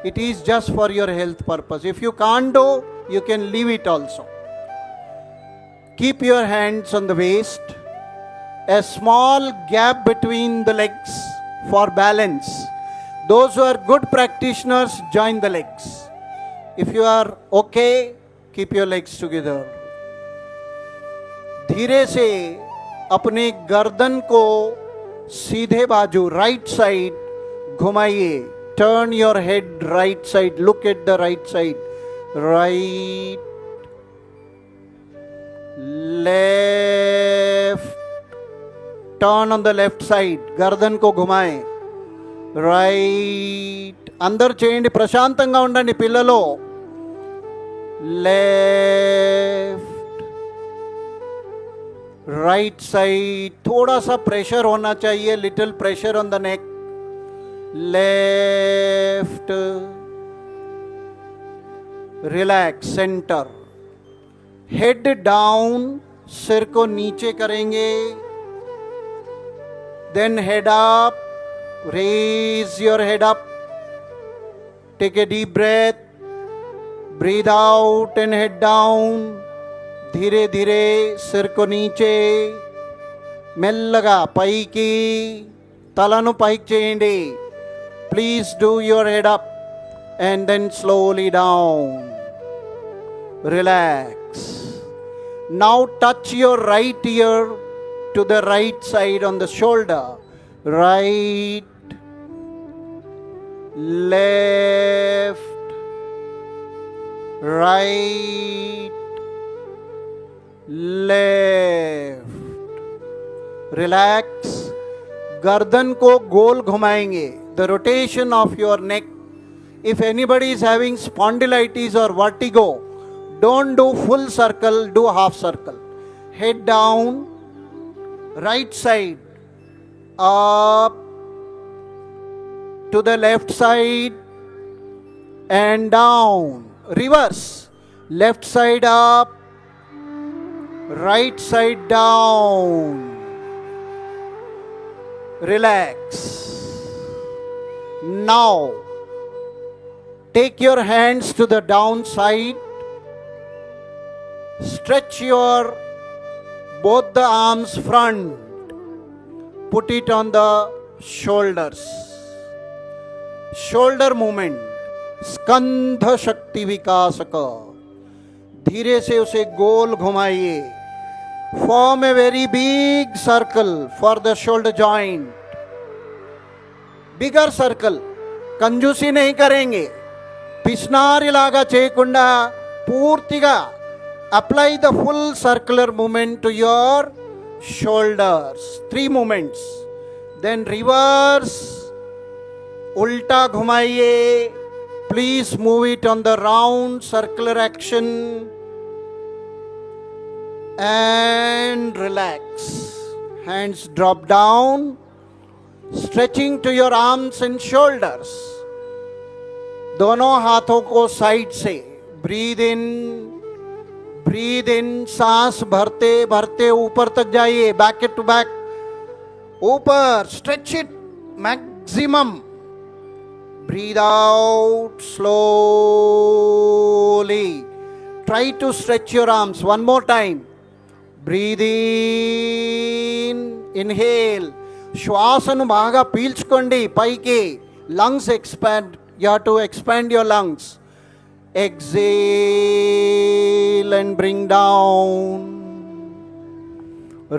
it is just for your health purpose. If you can't do, you can leave it also. Keep your hands on the waist, a small gap between the legs for balance. Those who are good practitioners, join the legs. If you are okay, keep your legs together. धीरे से अपने गर्दन को सीधे बाजू right side घुमाइए. Turn your head right side. Look at the right side. Right, left. Turn on the left side. गर्दन को घुमाएं. రైట్. అందరు చేయండి. ప్రశాంతంగా ఉండండి పిల్లలు. Left, right side. थोड़ा सा प्रेशर होना चाहिए. Little pressure on the neck. Left, relax. Centre. Head down. सिर को नीचे करेंगे. Then head up. Raise your head up. Take a deep breath. Breathe out and head down. धीरे धीरे सिर को नीचे. మెల్లగా పైకి తలను పైకి చేయండి. Please do your head up and then slowly down. Relax. Now touch your right ear to the right side on the shoulder. Right, left, right, left. Relax. गर्दन को गोल घुमाएंगे. The rotation of your neck. If anybody is having spondylitis और vertigo, don't do full circle, do half circle. Head down. Right side up to the left side and down. Reverse. Left side up, right side down. Relax. Now, take your hands to the down side. Stretch your both the arms front. Put it on the shoulders. Shoulder movement. स्कंध शक्ति विकास का धीरे से उसे गोल घुमाइए. Form a very big circle for the shoulder joint. Bigger circle. కంజూసీ नहीं करेंगे. పిస్నారిలాగా చేయకుండా పూర్తిగా apply the full circular movement to your shoulders. 3 movements. Then reverse. उल्टा घुमाइए. Please move it on the round circular action and relax. Hands drop down, stretching to your arms and shoulders. दोनों हाथों को साइड से breathe in. सांस भरते भरते ऊपर तक जाइए. Back to back. ऊपर. Stretch it maximum. Breathe out slowly. Try to stretch your arms one more time. Breathe in. Inhale. శ్వాసను బాగా పీల్చుకోండి పైకి. Lungs expand. You have to expand your lungs. exhale and bring down.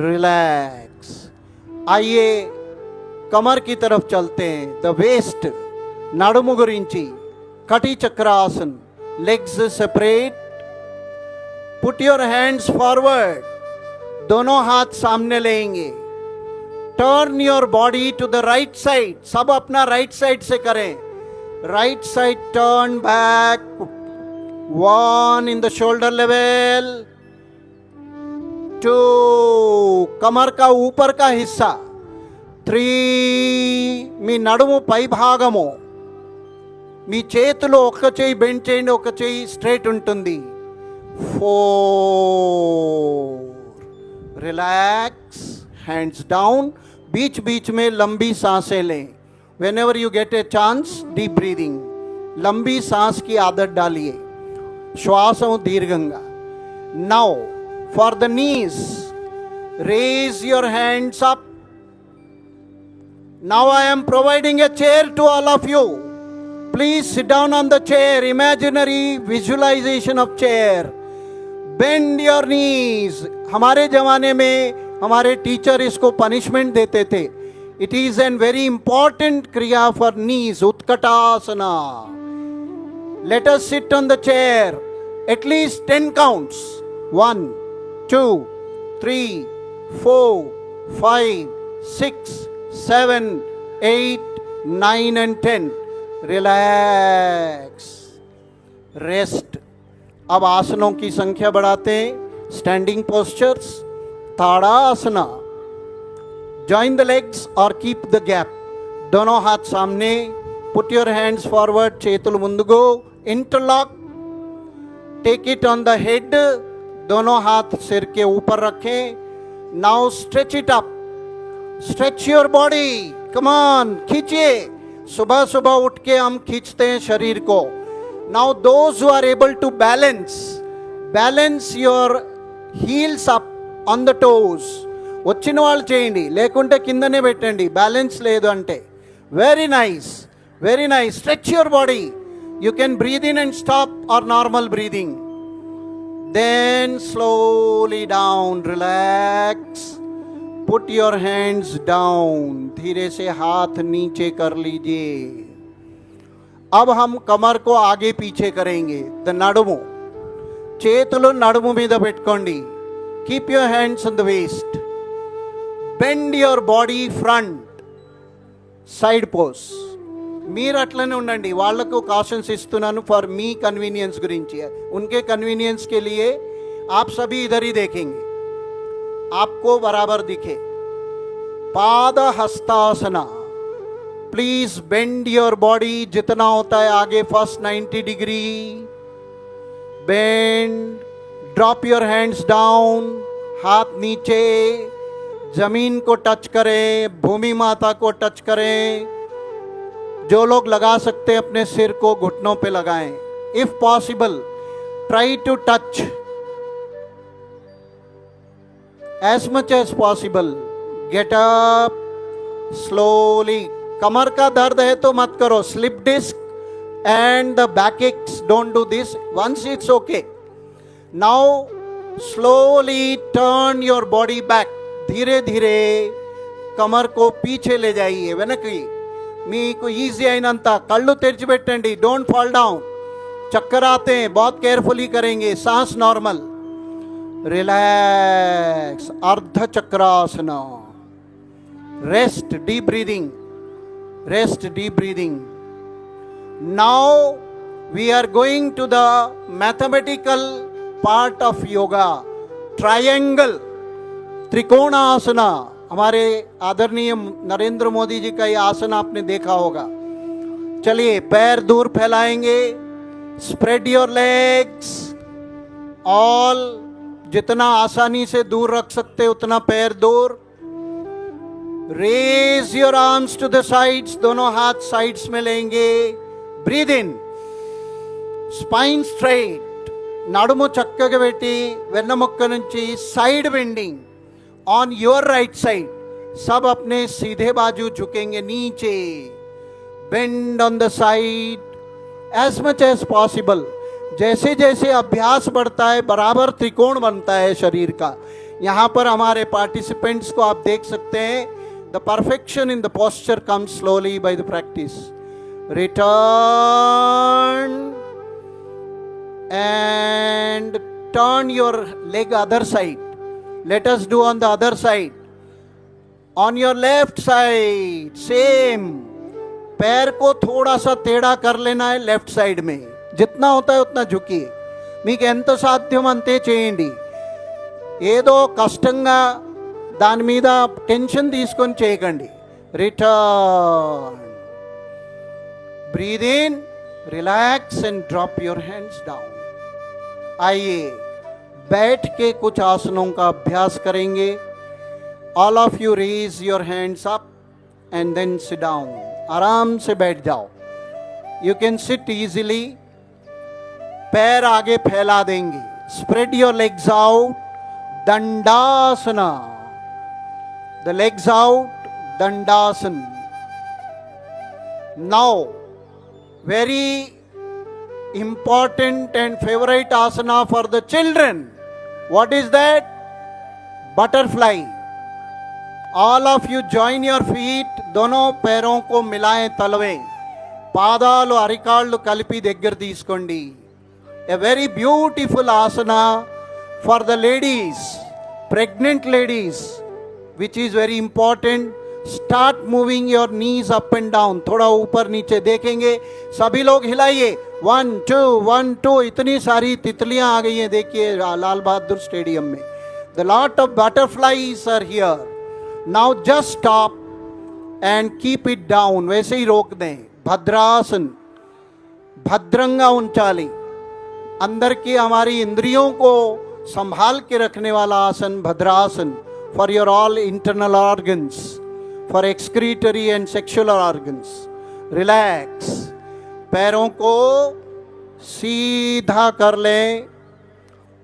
Relax. आइए कमर की तरफ चलते हैं. The waist. నడుము గురించి. కటి Chakrasan. legs separate. Put your hands forward. दोनों हाथ सामने लेंगे. Turn your body to the right side. सब अपना राइट साइड से करें. Right side turn back. 1 in the shoulder level. 2 कमर का ऊपर का हिस्सा. 3 మీ నడుము పై భాగము. మీ చేతులు ఒక చేయి బెండ్ చేయండి, ఒక చేయి స్ట్రైట్ ఉంటుంది. 4 रिलैक्स. Hands down. बीच बीच में लंबी सांसें लें. Whenever you get a chance deep breathing. लंबी सांस की आदत डालिए. श्वासों दीर्घंगा. Now for the knees raise your hands up. Now I am providing a chair to all of you. Please sit down on the chair. Imaginary visualization of chair. Bend your knees. हमारे जमाने में हमारे teacher इसको punishment देते थे. It is an very important क्रिया for knees. Utkatasana. Let us sit on the chair. At least 10 counts. 1 2 3 4 5 6 7 8 9 and 10. Relax. Rest. अब आसनों की संख्या बढ़ाते हैं. Standing postures. Tadasana. Join the legs और कीप द गैप. दोनों हाथ सामने. Put your hands forward. చేతులు ముందుకు. Interlock. Take it on the head. दोनों हाथ सिर के ऊपर रखें. Now stretch it up. Stretch your body. Come on. खींचिए. सुबह सुबह उठ के हम खींचते हैं शरीर को. Now those who are able to balance your heels up on the toes. వచ్చిన వాళ్ళు చేయండి, లేకుంటే కిందనే పెట్టండి బ్యాలెన్స్ లేదు అంటే. Very nice. Very nice. Stretch your body. You can breathe in and stop or normal breathing. Then slowly down. Relax. Put your hands down. धीरे से हाथ नीचे कर लीजिए. अब हम कमर को आगे पीछे करेंगे. द నడుము. చేతులు నడుము మీద పెట్టుకోండి. Keep your hands on the waist. Bend your body front. Side pose. మీరు అట్లనే ఉండండి. వాళ్లకు కాషన్స్ ఇస్తున్నాను ఫర్ మీ కన్వీనియన్స్ గురించి. उनके कन्वीनियंस के लिए आप सभी इधर ही देखेंगे, आपको बराबर दिखे. पाद हस्तासना. प्लीज बेंड योर बॉडी जितना होता है आगे, first 90 degree bend, drop your hands down, हाथ नीचे, जमीन को टच करें, भूमि माता को टच करें। जो लोग लगा सकते हैं अपने सिर को घुटनों पे लगाएं। If possible try to touch as much as possible. Get up slowly. कमर का दर्द है तो मत करो। Slip disc and the back aches, don't do this. Once it's okay. Now slowly turn your body back. धीरे धीरे कमर को पीछे ले जाइए, వెనక్కి। మీకు ఈజీ అయినంత కళ్ళు తెరిచిపెట్టండి, डोंट फॉल डाउन। चक्कर आते हैं, बहुत केयरफुली करेंगे। सांस normal, relax, Ardha Chakrasana. Rest, deep breathing, rest, deep breathing. Now we are going to the mathematical part of yoga, triangle, Trikonasana. हमारे आदरणीय नरेंद्र मोदी जी का ये आसन आपने देखा होगा। चलिए, पैर दूर फैलाएंगे। स्प्रेड योर लेग्स, ऑल, जितना आसानी से दूर रख सकते उतना पैर दूर। Raise your arms to the sides, दोनों हाथ साइड्स में लेंगे। ब्रीद इन, स्पाइन स्ट्रेट, నడుము చక్కగా పెట్టి వెన్నముక్క నుంచి side bending on your right side. सब अपने सीधे बाजू झुकेंगे नीचे। Bend on the side as much as possible. जैसे जैसे अभ्यास बढ़ता है बराबर त्रिकोण बनता है शरीर का। यहाँ पर हमारे पार्टिसिपेंट्स को आप देख सकते हैं। The perfection in the posture comes slowly by the practice. Return and turn your leg other side. Let us do on the other side. On your left side same, पैर को थोड़ा सा टेढ़ा कर लेना है लेफ्ट साइड में। जितना होता है उतना झुकिए। మీకు ఎంత సాధ్యం అంతే చేయండి। ఏదో కష్టంగా దాని మీద టెన్షన్ తీసుకొని చేయకండి। Return, breathe in, relax and drop your hands down. आइए बैठ के कुछ आसनों का अभ्यास करेंगे। All of you raise your hands up and then sit down. आराम से बैठ जाओ। You can sit easily. पैर आगे फैला देंगे। Spread your legs out, Dandasana. The legs out, Dandasan. Now very important and favorite asana for the children. What is that? Butterfly. All of you join your feet. दोनों पैरों को मिलाएं तलवे। పాదాలు అరికాళ్ళు కలిపి దగ్గర తీసుకోండి। A very beautiful asana for the ladies, pregnant ladies, which is very important. Start moving your knees up and down. थोड़ा ऊपर नीचे देखेंगे। सभी लोग हिलाइए। 1 2 1 2। इतनी सारी तितलियां आ गई हैं, देखिए लाल बहादुर स्टेडियम में। The lot of butterflies are here. Now just stop and keep it down. वैसे ही रोक दें। भद्रासन, भद्रंगा उंचाली। अंदर की हमारी इंद्रियों को संभाल के रखने वाला आसन Bhadrasan. For your all internal organs, for excretory and sexual organs. Relax. पैरों को सीधा कर लें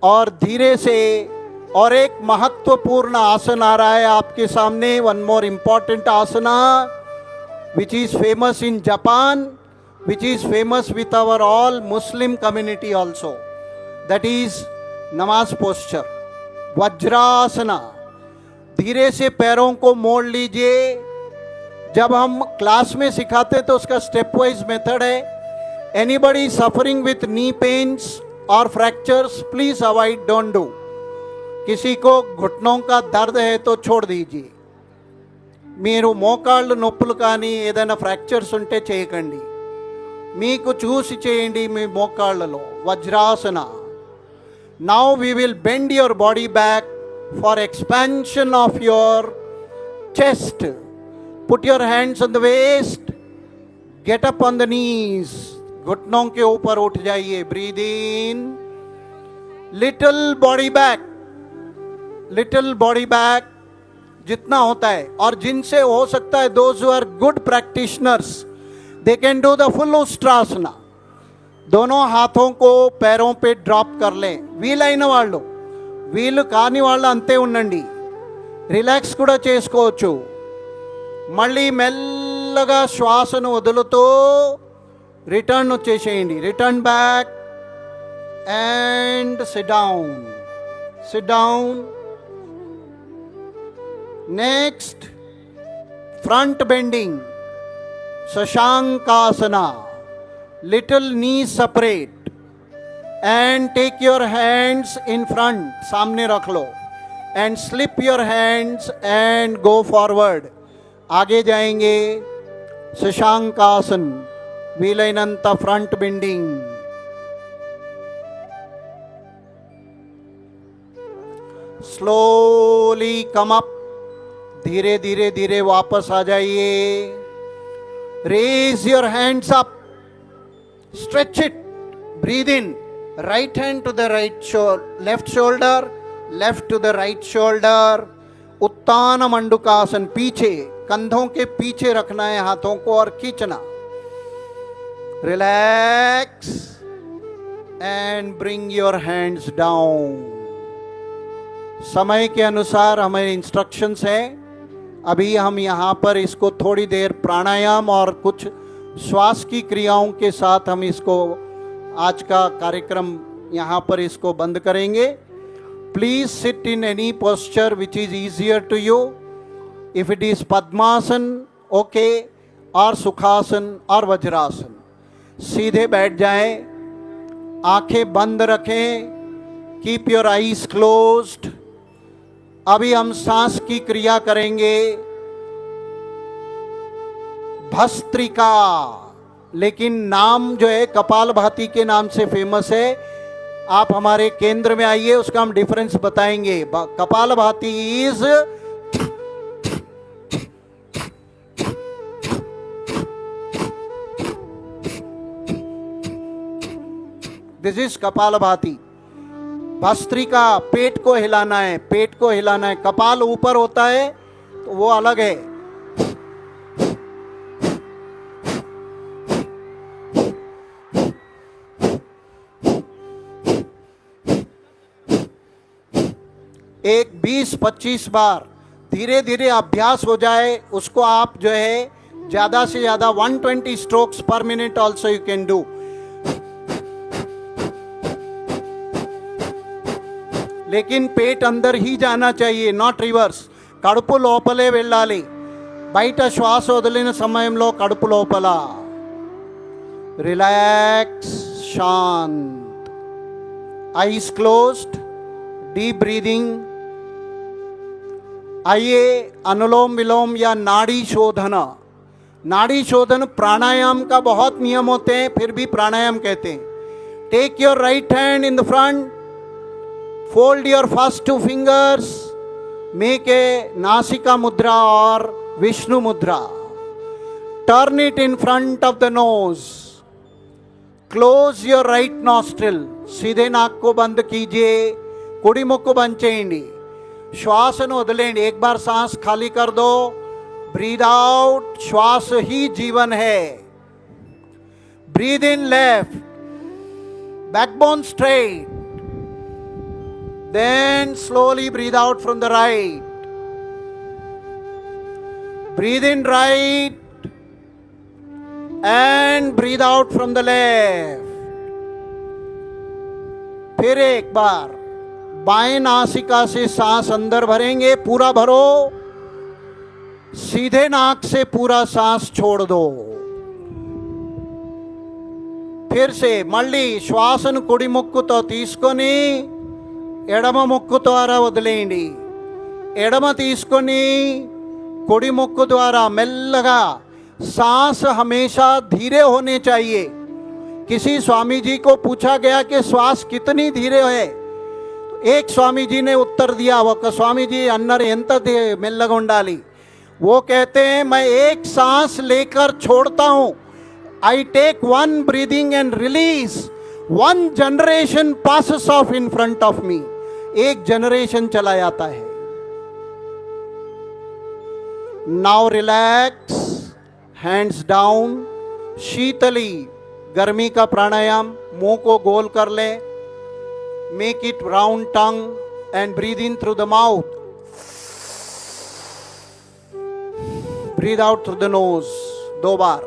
और धीरे से। और एक महत्वपूर्ण आसन आ रहा है आपके सामने। One more important asana which is famous in Japan, which is famous with our all Muslim community also. That is namaz posture, वज्रासना। धीरे से पैरों को मोड़ लीजिए। जब हम क्लास में सिखाते तो उसका स्टेप वाइज मेथड है। Anybody suffering with knee pains और fractures please avoid, don't do. किसी को घुटनों का दर्द है तो छोड़ दीजिए। మీరు మోకాళ్ళు నొప్పులు కానీ ఏదైనా ఫ్రాక్చర్స్ ఉంటే చేయకండి। మీకు చూసి చేయండి మీ మోకాళ్ళలో। Vajrasana. Now we will bend your body back for expansion of your chest. Put your hands on the waist get up on the knees, घुटनों के ऊपर उठ जाइए, breathe in, little body back, little body back जितना होता है, और जिनसे हो सकता है those who are good practitioners they can do the full Ushtrasana. दोनों हाथों को पैरों पे ड्रॉप कर लें, వీలైన వాళ్ళు, వీలు కాని వాళ్ళు అంతే ఉండండి, రిలాక్స్ కూడా చేసుకోవచ్చు. మళ్ళీ మెల్లగా శ్వాసను వదులుతూ రిటర్న్ వచ్చేసేయండి, return back and sit down, sit down. Next front bending, Shashankasana, little knees separate and take your hands in front, सामने रख लो, and slip your hands and go forward, आगे जाएंगे. शशांकासन, वीलैनंत front bending. Slowly come up, धीरे धीरे धीरे वापस आ जाइए. Raise your hands up, stretch it, breathe in, right hand to the right shoulder, left shoulder, left to the right shoulder. उत्तान मंडुकासन, पीछे कंधों के पीछे रखना है हाथों को और खींचना. Relax and bring your hands down. समय के अनुसार हमारे इंस्ट्रक्शंस है. अभी हम यहाँ पर इसको थोड़ी देर प्राणायाम और कुछ श्वास की क्रियाओं के साथ हम इसको आज का कार्यक्रम यहाँ पर इसको बंद करेंगे. Please sit in any posture which is easier to you. If it is padmasana okay, और सुखासन और वज्रासन. सीधे बैठ जाएं, आंखें बंद रखें, कीप योर आईज क्लोज्ड. अभी हम सांस की क्रिया करेंगे. भस्त्रिका, लेकिन नाम जो है कपालभाति के नाम से फेमस है. आप हमारे केंद्र में आइए, उसका हम डिफरेंस बताएंगे. Kapalbhati is this is Kapalbhati. Bhastrika, पेट को हिलाना है, पेट को हिलाना है. कपाल ऊपर होता है तो वो अलग है. एक 20-25 बार धीरे धीरे अभ्यास हो जाए, उसको आप जो है ज्यादा से ज्यादा 120 स्ट्रोक्स पर minute also you can do. लेकिन पेट अंदर ही जाना चाहिए, నాట్ రివర్స్. కడుపు లోపలే వెళ్ళాలి, బయట శ్వాస వదిలిన సమయంలో కడుపు లోపల. Relax, Shanth, ice closed, deep breathing. आइए अनुलोम विलोम या नाड़ी शोधन. नाड़ी शोधन प्राणायाम का बहुत नियम होते हैं, फिर भी प्राणायाम कहते हैं. Take your right hand in the front, fold your first two fingers, make a nasika mudra or Vishnu mudra. Turn it in front of the nose. Close your right nostril. सीधे नाक को बंद कीजिए, कुड़ी मुख को बंद చేయండి. श्वासन वदलेंడి. एक बार सांस खाली कर दो, ब्रीद आउट. श्वास ही जीवन है. Breathe in left, backbone straight. Then slowly breathe out from the right. Breathe in right and breathe out from the left. फिर एक बार बाएं नासिका से सांस अंदर भरेंगे, पूरा भरो. सीधे नाक से पूरा सांस छोड़ दो. फिर से మళ్ళీ శ్వాసను కుడి ముక్కుతో తీసుకొని ఎడమ ముక్కు ద్వారా వదిలేయండి. ఎడమ తీసుకొని కుడి ముక్కు ద్వారా మెల్లగా. सांस हमेशा धीरे होने चाहिए. किसी स्वामी जी को पूछा गया कि श्वास कितनी धीरे है. एक स्वामी जी ने उत्तर दिया, वो स्वामी जी अन्नर ఎంత మెల్లగా ఉండాలి. वो कहते हैं मैं एक सांस लेकर छोड़ता हूँ, I take one breathing and release. One generation passes off in front of me. एक जनरेशन चला जाता है. Now relax, hands down. शीतली गर्मी का प्राणायाम, मुंह को गोल कर ले. Make it round tongue and breathe in through the mouth. Breathe out through the nose. 2 बार.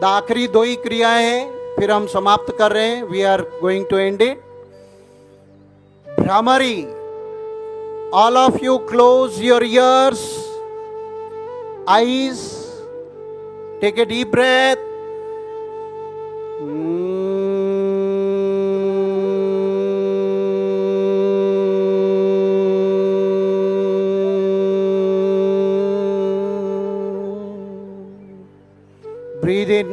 आखिरी 2 ही क्रियाएं हैं, फिर हम समाप्त कर रहे हैं. We are going to end it. Bhramari, all of you close your ears, eyes, take a deep breath. Breathe in.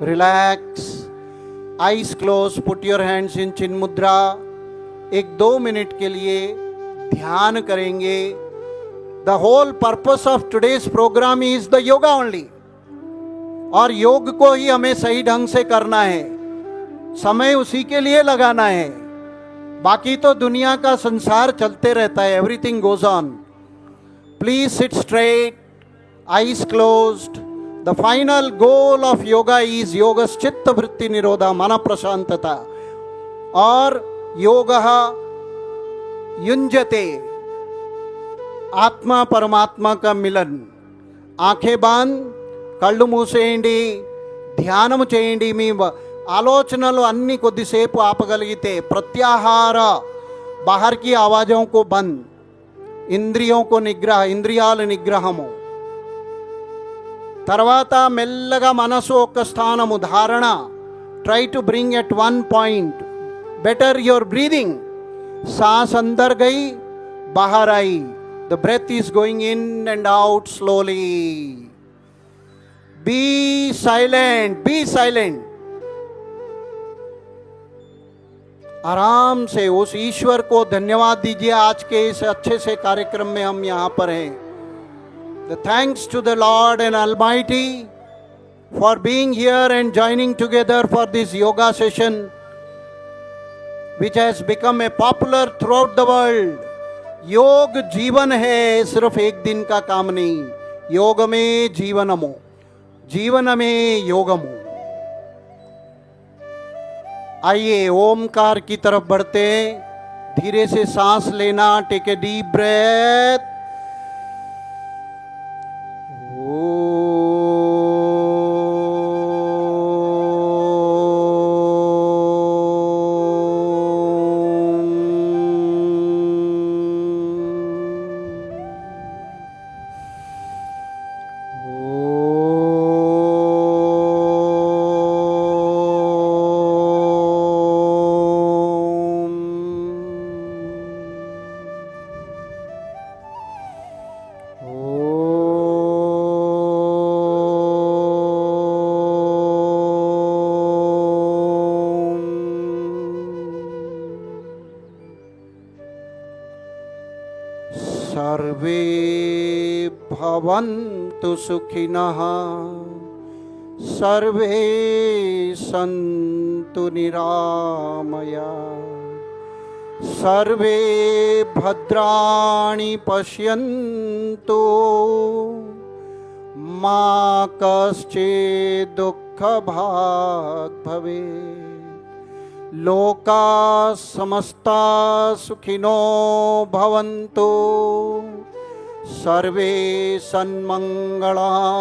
Relax. Eyes closed. Put your hands in chin mudra. 1-2 minute के लिए ध्यान करेंगे. The whole purpose of today's program is the yoga only. और योग को ही हमें सही ढंग से करना है. समय उसी के लिए लगाना है. बाकी तो दुनिया का संसार चलते रहता है. Everything goes on. Please sit straight, eyes closed. The final goal of yoga is yogas चित्त वृत्ति निरोधा, मन प्रशांतता. और योगः युञ्जते, आत्मा परमात्मा का मिलन. ఆంఖే బాంద్, కళ్ళు మూసేయండి, ధ్యానం చేయండి. మీ ఆలోచనలు అన్ని కొద్దిసేపు ఆపగలిగితే ప్రత్యాహార, బాహర్ की आवाजों को बंद, ఇంద్రియోं को నిగ్రహ, ఇంద్రియాల నిగ్రహము. తర్వాత మెల్లగా మనసు ఒక స్థానము ధారణ. Try to bring at 1 point. Better your breathing. सांस अंदर गई, बाहर आई. The breath is going in and out slowly. Be silent, be silent. आराम से उस ईश्वर को धन्यवाद दीजिए. आज के इस अच्छे से कार्यक्रम में हम यहाँ पर हैं. The thanks to the Lord and Almighty for being here and joining together for this yoga session, which has become a popular throughout the world. योग जीवन है, सिर्फ एक दिन का काम नहीं. योग में जीवनमो, जीवन में योगमो. आइए ओमकार की तरफ बढ़ते हैं. धीरे से सांस लेना. Take a deep breath. सर्वे भवन्तु सुखिनः, सर्वे सन्तु निरामया, सर्वे भद्राणि पश्यन्तु, मा कश्चित् दुःखभाग् भवेत्. लोका समस्ता सुखिनो भवन्तु, सर्वे सन्मंगलानि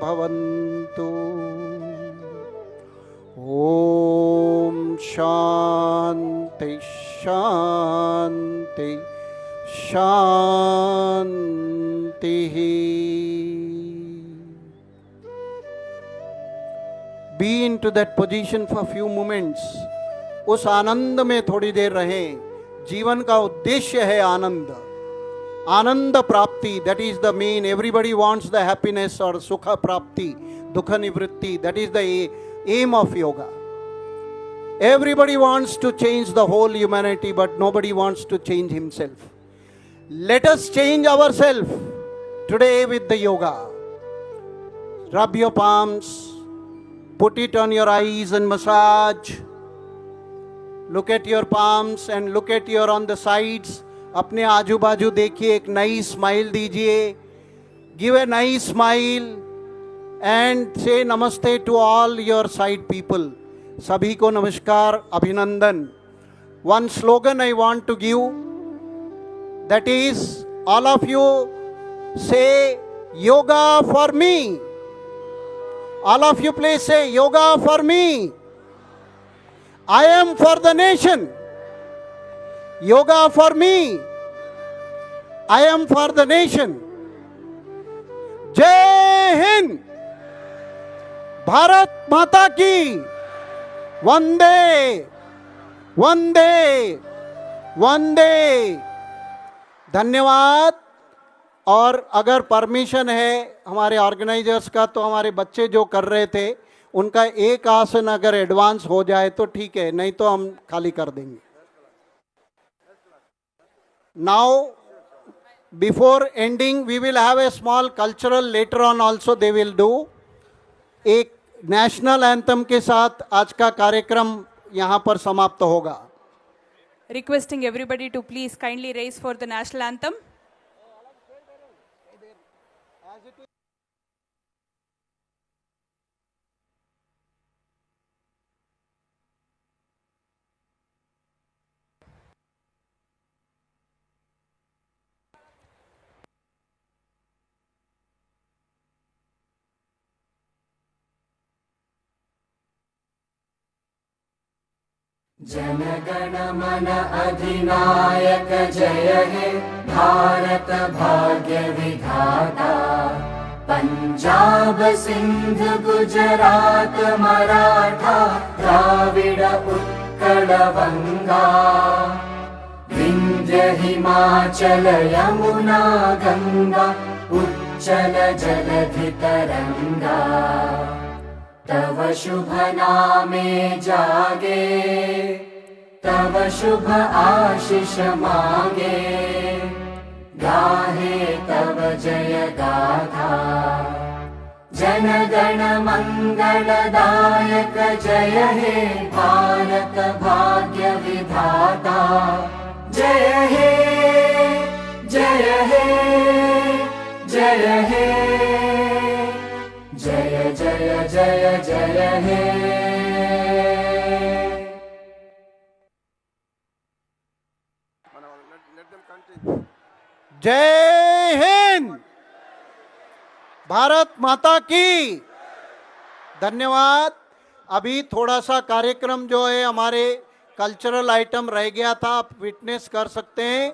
भवन्तु. ओम शांति शांति शांति. Be into that position for few moments. उस आनंद में थोड़ी देर रहें. जीवन का उद्देश्य है आनंद, आनंद प्राप्ति. That is the main. Everybody wants the happiness और सुख प्राप्ति, दुख निवृत्ति. That is the aim of yoga. Everybody wants to change the whole humanity, but nobody wants to change himself. Let us change ourselves today with the yoga. Rub your palms, put it on your eyes and massage. Look at your palms and look at your on the sides. अपने आजू बाजू देखिए, एक नई smile दीजिए. Give a nice smile and say namaste to all your side people. सभी को नमस्कार, अभिनंदन. One slogan I want to give, that is, all of you say yoga for me. All of you please say yoga for me. I am for the nation. Yoga for me. I am for the nation. जय हिंद. भारत माता की. वंदे वंदे वंदे. धन्यवाद. और अगर permission है हमारे organisers का, तो हमारे बच्चे जो कर रहे थे उनका एक आसन अगर एडवांस हो जाए तो ठीक है, नहीं तो हम खाली कर देंगे. Now before ending we will have a small cultural, later on also they will do. एक नेशनल एंथम के साथ आज का कार्यक्रम यहाँ पर समाप्त होगा. Requesting everybody to please kindly raise for the national anthem. जनगण मन अधिनायक जय हे भारत भाग्य विधाता. पंजाब सिंध गुजरात मराठा द्राविड उत्कल बंगा. विंध्य हिमाचल यमुना गंगा उच्चल जलधि तरंगा. तव शुभ नामे जागे, तव शुभ आशीष मांगे. गाहे तव जय गाथा. जन गण मंगलदायक जय हे भारत भाग्य विधाता. जय हे जय हे जय हे. जय जय जय जय हे. जय हिंद. भारत माता की. धन्यवाद. अभी थोड़ा सा कार्यक्रम जो है हमारे कल्चरल आइटम रह गया था, आप विटनेस कर सकते हैं.